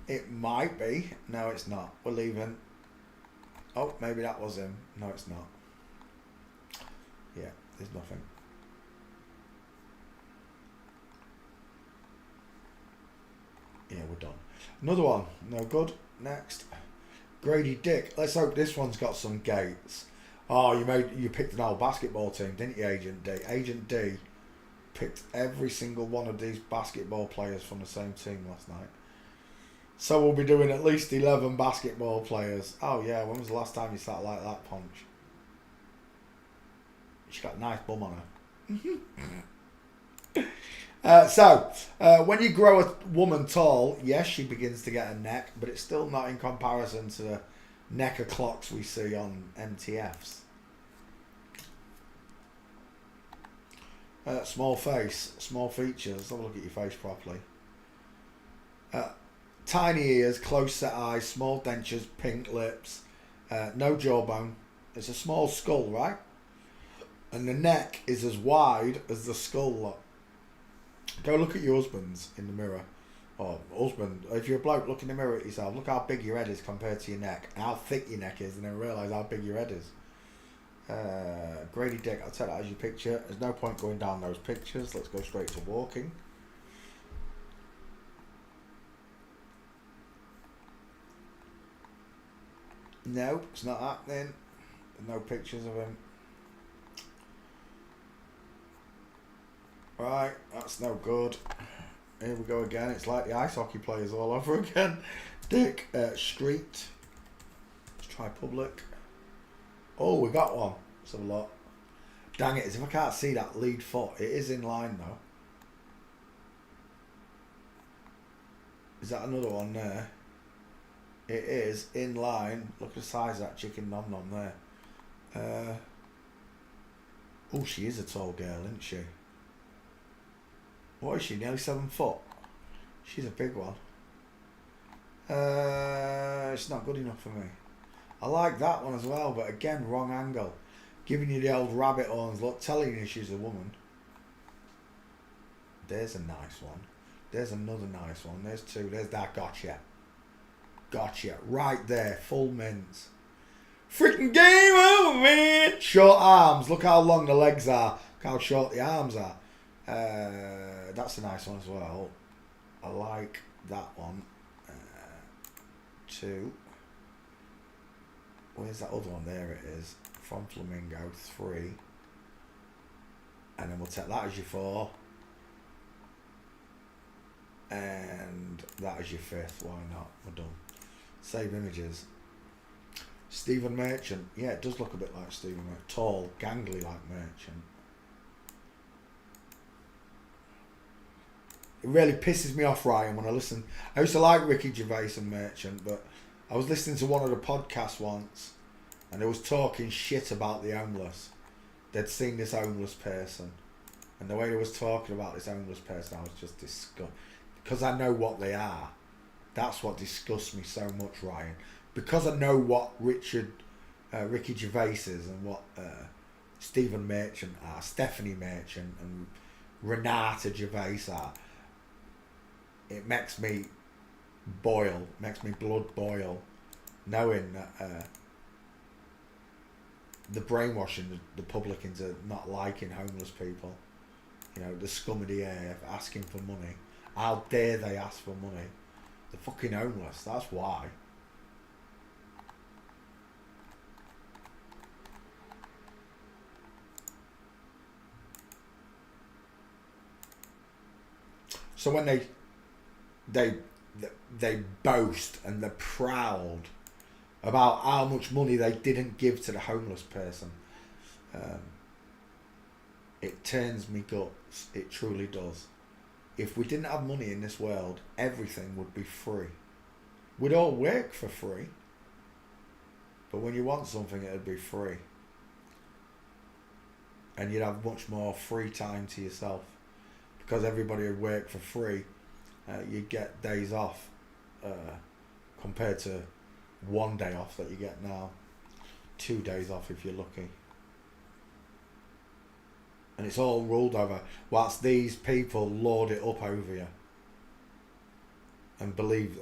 It might be. No, it's not. We're leaving. Oh, maybe that was him. No, it's not. Yeah, there's nothing. Yeah, we're done. Another one. No good. Next. Grady Dick. Let's hope this one's got some gates. Oh, you picked an old basketball team, didn't you, Agent D? Agent D picked every single one of these basketball players from the same team last night. So we'll be doing at least 11 basketball players. Oh yeah, when was the last time you sat like that, Punch? She's got a nice bum on her. When you grow a woman tall, yes, she begins to get a neck, but it's still not in comparison to the neck of clocks we see on MTFs. Small face, small features. Have a look at your face properly. Tiny ears, close set eyes, small dentures, pink lips, no jawbone. It's a small skull, right? And the neck is as wide as the skull. Look. Go look at your husband's in the mirror. Or husband, if you're a bloke, look in the mirror at yourself. Look how big your head is compared to your neck. And how thick your neck is, and then realise how big your head is. Grady Dick, I'll take that as your picture. There's no point going down those pictures. Let's go straight to walking. No, it's not happening. No pictures of him. Right, that's no good. Here we go again. It's like the ice hockey players all over again. Dick Street. Let's try public. Oh, we got one. Let's have a look. Dang it, as if I can't see that lead foot. It is in line though. Is that another one there? It is in line. Look at the size of that chicken nom nom there. Oh, she is a tall girl, isn't she? What is she? Nearly 7 foot. She's a big one. It's not good enough for me. I like that one as well, but again, wrong angle. Giving you the old rabbit horns. Look, telling you she's a woman. There's a nice one. There's another nice one. There's two. There's that. Gotcha. Gotcha. Right there. Full mints. Freaking game over, man. Short arms. Look how long the legs are. Look how short the arms are. That's a nice one as well. I like that one. 2. Where's that other one? There it is. From Flamingo. 3. And then we'll take that as your 4. And that as your 5th. Why not? We're done. Save images. Stephen Merchant. Yeah, it does look a bit like Stephen Merchant. Tall, gangly like Merchant. It really pisses me off, Ryan, when I listen. I used to like Ricky Gervais and Merchant, but I was listening to one of the podcasts once and they was talking shit about the homeless. They'd seen this homeless person and the way they was talking about this homeless person, I was just disgusted. Because I know what they are. That's what disgusts me so much, Ryan. Because I know what Ricky Gervais is and what Stephen Merchant are, Stephanie Merchant and Renata Gervais are. it makes me boil, makes me blood boil, knowing that the brainwashing the public into not liking homeless people. You know, the scum of the earth asking for money. How dare they ask for money? They're fucking homeless, that's why. So when they boast and they're proud about how much money they didn't give to the homeless person, it turns me guts. It truly does. If we didn't have money in this world, everything would be free. We'd all work for free, but when you want something, it'd be free, and you'd have much more free time to yourself. Because everybody would work for free, you'd get days off compared to 1 day off that you get now. 2 days off if you're lucky. And it's all ruled over whilst these people lord it up over you. And believe...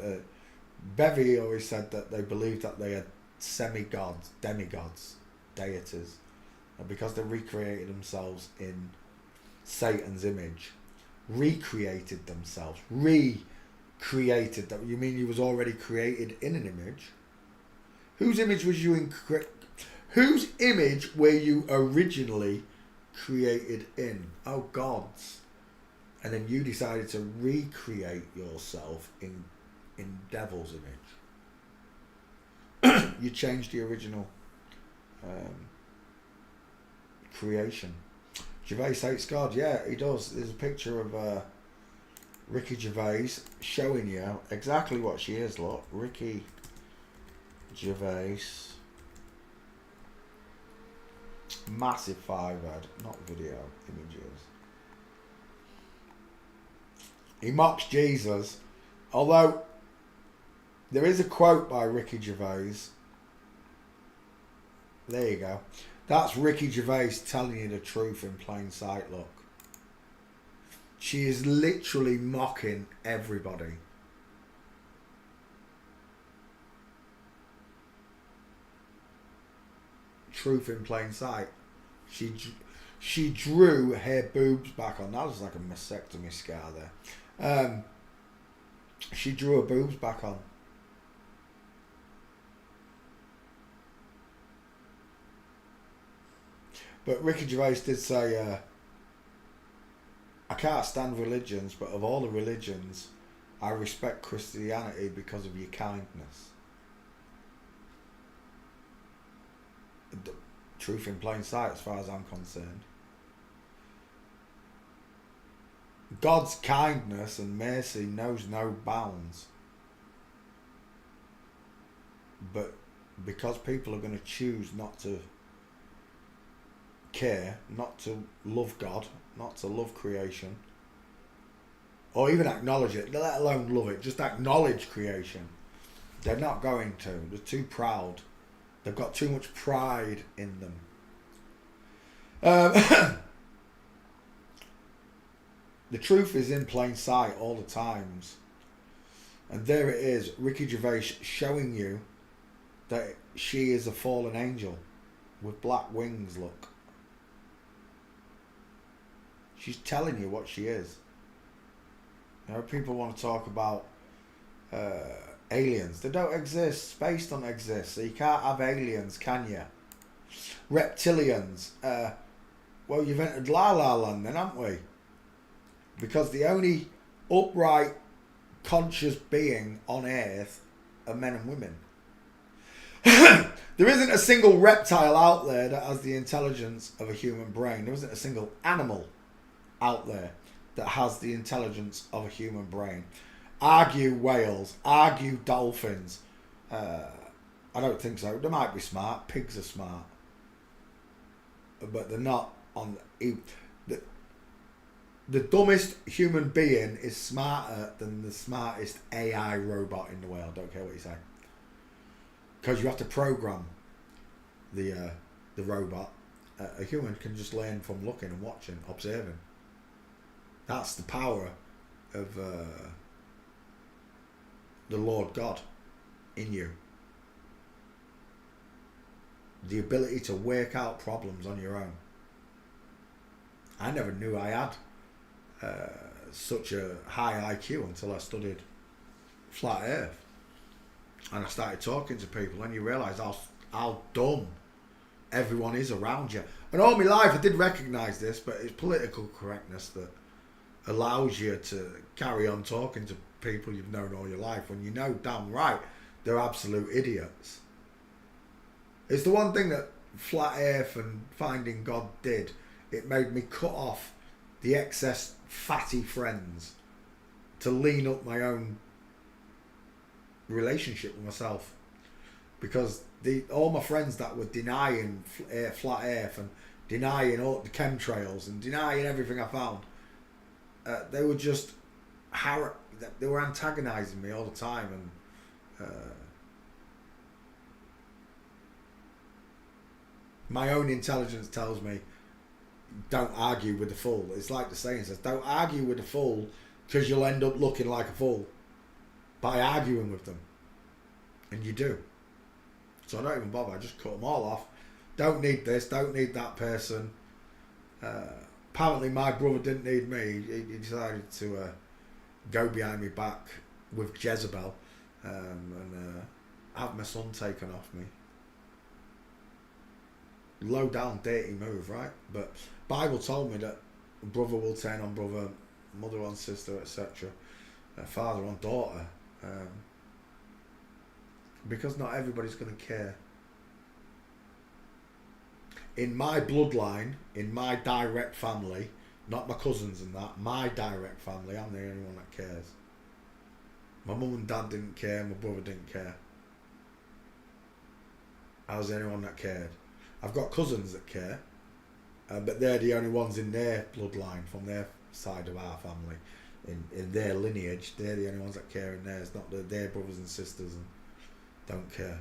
Bevy always said that they believed that they had semi-gods, demigods, deities. And because they recreated themselves in Satan's image... recreated themselves. Recreated that. You mean you was already created in an image? Whose image was you in? Whose image were you originally created in? Oh, God's. And then you decided to recreate yourself in devil's image. You changed the original creation. Gervais hates God. Yeah, he does. There's a picture of Ricky Gervais showing you exactly what she is. Look, Ricky Gervais, massive 5-head, not video images. He mocks Jesus, although there is a quote by Ricky Gervais. There you go. That's Ricky Gervais telling you the truth in plain sight, look. She is literally mocking everybody. Truth in plain sight. She drew her boobs back on. That was like a mastectomy scar there. She drew her boobs back on. But Ricky Gervais did say, I can't stand religions, but of all the religions, I respect Christianity because of your kindness. The truth in plain sight, as far as I'm concerned. God's kindness and mercy knows no bounds. But because people are going to choose not to care, not to love God, not to love creation, or even acknowledge it, let alone love it, just acknowledge creation, they're not going to. They're too proud. They've got too much pride in them. The truth is in plain sight all the times. And there it is, Ricky Gervais showing you that she is a fallen angel with black wings, look. She's telling you what she is. You know, people want to talk about aliens. They don't exist. Space don't exist. So you can't have aliens, can you? Reptilians. Well, you've entered La La Land then, haven't we? Because the only upright, conscious being on Earth are men and women. There isn't a single reptile out there that has the intelligence of a human brain. There isn't a single animal out there that has the intelligence of a human brain. Argue whales, argue dolphins. I don't think so. They might be smart. Pigs are smart, but they're not on the dumbest human being is smarter than the smartest AI robot in the world. Don't care what you say, because you have to program the robot. A human can just learn from looking and watching, observing. That's the power of the Lord God in you. The ability to work out problems on your own. I never knew I had such a high IQ until I studied flat earth. And I started talking to people, and you realise how dumb everyone is around you. And all my life I did recognise this, but it's political correctness that allows you to carry on talking to people you've known all your life when you know damn right they're absolute idiots. It's the one thing that flat earth and finding God did. It made me cut off the excess fatty friends to lean up my own relationship with myself, because all my friends that were denying flat earth and denying all the chemtrails and denying everything I found, they were just they were antagonizing me all the time, and my own intelligence tells me don't argue with the fool. It's like the saying says, don't argue with the fool, because you'll end up looking like a fool by arguing with them. And you do. So I don't even bother. I just cut them all off. Don't need this, don't need that person. Apparently my brother didn't need me. He decided to go behind my back with Jezebel and have my son taken off me. Low down, dirty move, right? But Bible told me that brother will turn on brother, mother on sister, etc., father on daughter, because not everybody's going to care. In my bloodline, in my direct family, not my cousins and that, my direct family, I'm the only one that cares. My mum and dad didn't care, my brother didn't care. I was the only one that cared. I've got cousins that care, but they're the only ones in their bloodline, from their side of our family, in their lineage. They're the only ones that care in theirs, not their brothers and sisters, and don't care.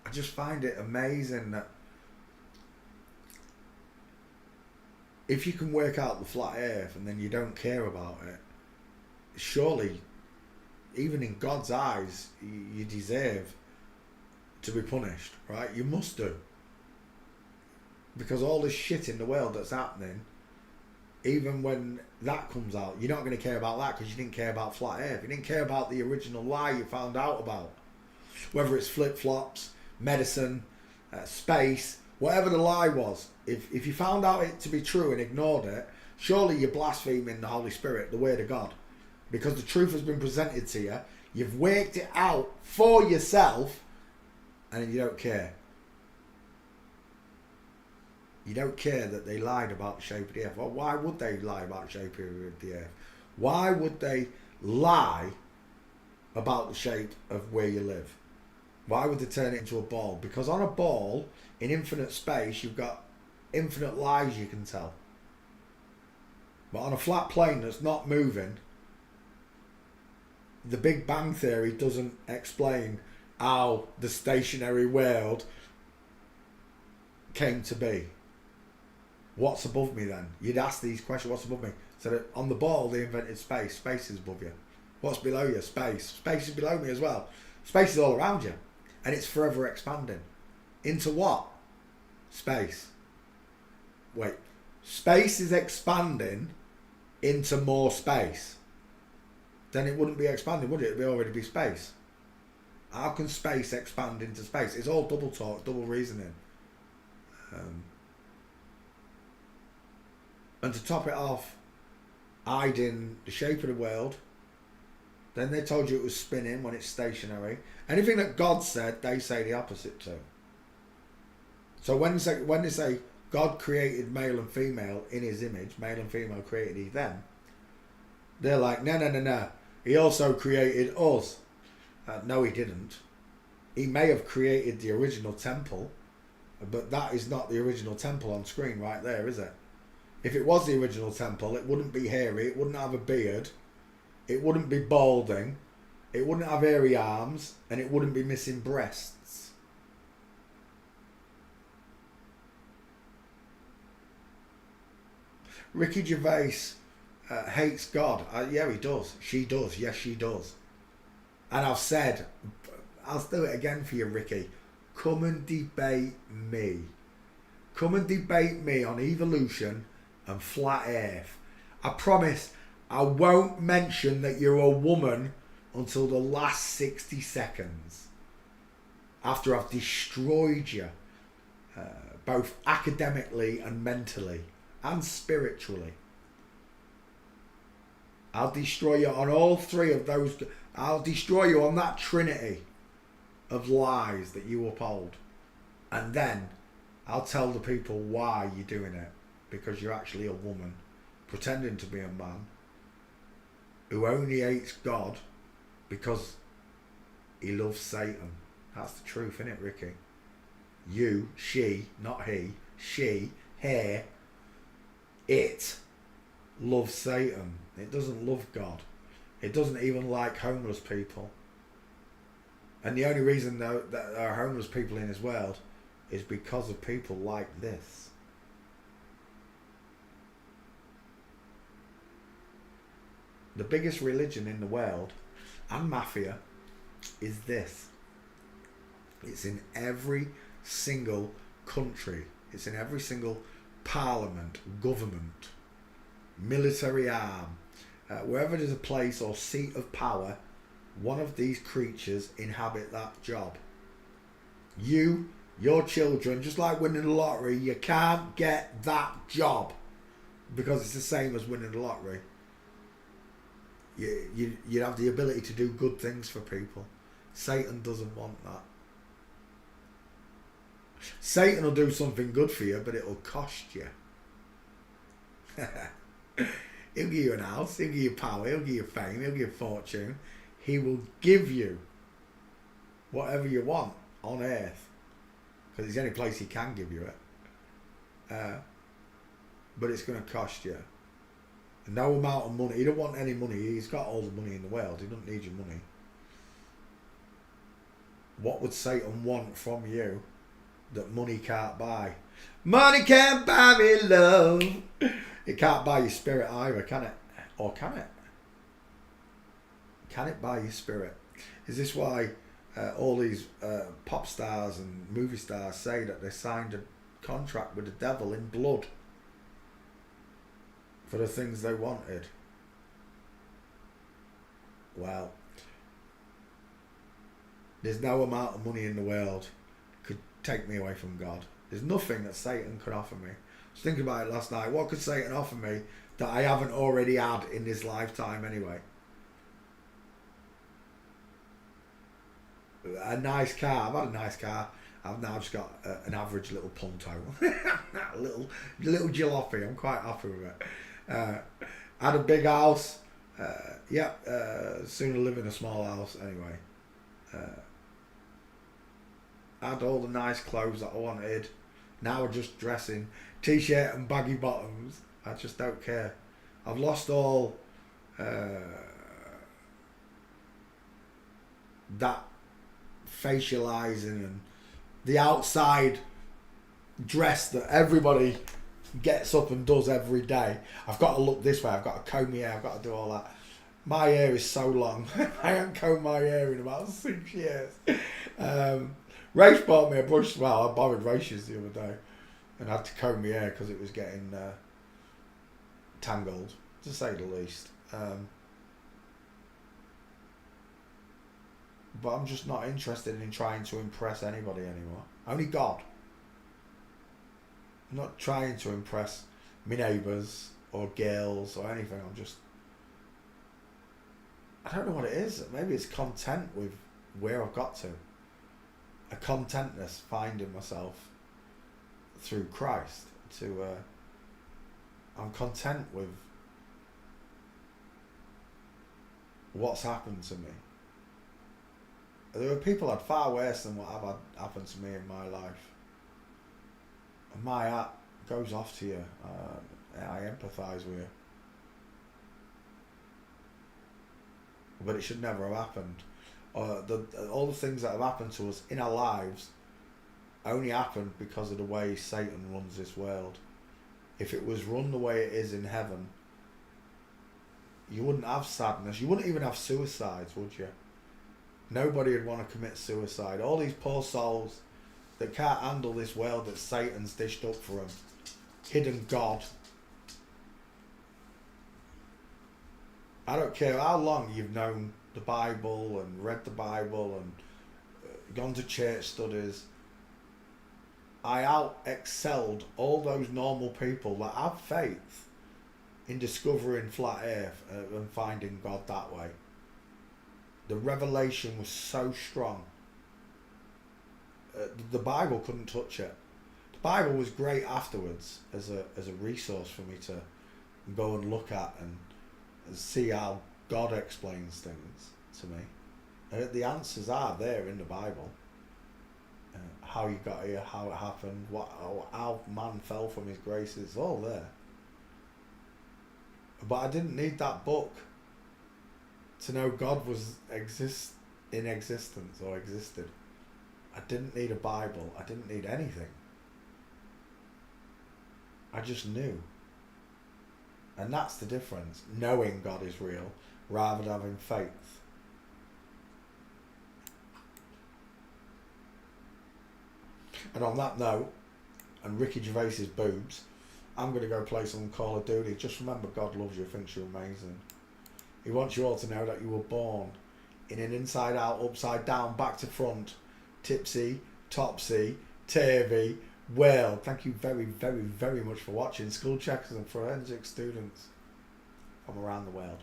I just find it amazing that if you can work out the flat earth and then you don't care about it, surely, even in God's eyes, you deserve to be punished, right? You must do. Because all this shit in the world that's happening, even when that comes out, you're not going to care about that because you didn't care about flat earth. You didn't care about the original lie you found out about. Whether it's flip-flops, medicine, space, whatever the lie was, if you found out it to be true and ignored it, surely you're blaspheming the Holy Spirit, the Word of God. Because the truth has been presented to you, you've worked it out for yourself, and you don't care. You don't care that they lied about the shape of the earth. Well, why would they lie about the shape of the earth? Why would they lie about the shape of where you live? Why would they turn it into a ball? Because on a ball, in infinite space, you've got infinite lies you can tell. But on a flat plane that's not moving, the Big Bang Theory doesn't explain how the stationary world came to be. What's above me then? You'd ask these questions, what's above me? So that on the ball they invented space. Space is above you. What's below you? Space. Space is below me as well. Space is all around you. And it's forever expanding. Into what? Space. Wait. Space is expanding into more space. Then it wouldn't be expanding, would it? It'd already be space. How can space expand into space? It's all double talk, double reasoning. And to top it off, hiding the shape of the world. Then they told you it was spinning when it's stationary. Anything that God said, they say the opposite to. So when they say God created male and female in his image, male and female created he them, they're like, no. He also created us. No, he didn't. He may have created the original temple, but that is not the original temple on screen right there, is it? If it was the original temple, it wouldn't be hairy, it wouldn't have a beard, it wouldn't be balding, it wouldn't have hairy arms, and it wouldn't be missing breasts. Ricky Gervais hates God. Yeah, he does. She does. Yes, she does. And I've said, I'll do it again for you, Ricky. Come and debate me. Come and debate me on evolution and flat earth. I promise I won't mention that you're a woman until the last 60 seconds. After I've destroyed you, both academically and mentally and spiritually. I'll destroy you on all three of those. I'll destroy you on that trinity of lies that you uphold. And then I'll tell the people why you're doing it. Because you're actually a woman pretending to be a man who only hates God because he loves Satan. That's the truth, isn't it, Ricky? You, she, not he, she, her, it loves Satan. It doesn't love God. It doesn't even like homeless people. And the only reason that there are homeless people in this world is because of people like this. The biggest religion in the world and mafia is this. It's in every single country. It's in every single parliament, government, military arm. Wherever there's a place or seat of power, one of these creatures inhabit that job. You, your children, just like winning the lottery, you can't get that job because it's the same as winning the lottery. You have the ability to do good things for people. Satan doesn't want that. Satan will do something good for you, but it'll cost you. He'll give you an house, he'll give you power, he'll give you fame, he'll give you fortune. He will give you whatever you want on earth. Because it's the only place he can give you it. But it's going to cost you. No amount of money. He don't want any money. He's got all the money in the world. He doesn't need your money. What would Satan want from you that money can't buy? Money can't buy me love. It can't buy your spirit either, can it? Or can it? Can it buy your spirit? Is this why all these pop stars and movie stars say that they signed a contract with the devil in blood for the things they wanted? Well, there's no amount of money in the world could take me away from God. There's nothing that Satan could offer me. I was thinking about it last night. What could Satan offer me that I haven't already had in this lifetime anyway? A nice car. I've had a nice car. I've now just got an average little Punto. a little jalopy. I'm quite happy with it. Had a big house. Soon to live in a small house anyway. Had all the nice clothes that I wanted. Now I'm just dressing t-shirt and baggy bottoms. I just don't care. I've lost all that facializing and the outside dress that everybody gets up and does every day. I've got to look this way. I've got to comb my hair. I've got to do all that. My hair is so long. I haven't combed my hair in about 6 years. Race bought me a brush. Well, I borrowed Race's the other day and had to comb my hair because it was getting tangled, to say the least. But I'm just not interested in trying to impress anybody anymore. Only God. I'm not trying to impress my neighbours or girls or anything. I don't know what it is. Maybe it's content with where I've got to. A contentness, finding myself through Christ. I'm content with what's happened to me. There are people that had far worse than what I've had happen to me in my life. And my heart goes off to you. I empathise with you. But it should never have happened. All the things that have happened to us in our lives only happened because of the way Satan runs this world. if it was run the way it is in heaven, you wouldn't have sadness. You wouldn't even have suicides, would you? Nobody would want to commit suicide. All these poor souls that can't handle this world that Satan's dished up for them. Hidden God. I don't care how long you've known the Bible and read the Bible and gone to church studies. I out-excelled all those normal people that have faith in discovering flat earth and finding God that way. The revelation was so strong. The Bible couldn't touch it. The Bible was great afterwards as a resource for me to go and look at and see how God explains things to me. The answers are there in the Bible. How you got here, how it happened, how man fell from his grace, it's all there. But I didn't need that book to know God was in existence or existed. I didn't need a Bible. I didn't need anything. I just knew. And that's the difference. Knowing God is real rather than having faith. And on that note, and Ricky Gervais's boobs, I'm going to go play some Call of Duty. Just remember, God loves you, thinks you're amazing. He wants you all to know that you were born in an inside out, upside down, back to front, tipsy, topsy, turvy world. Thank you very, very, very much for watching. School checkers and forensic students from around the world.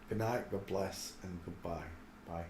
Good night, God bless, and goodbye. Bye.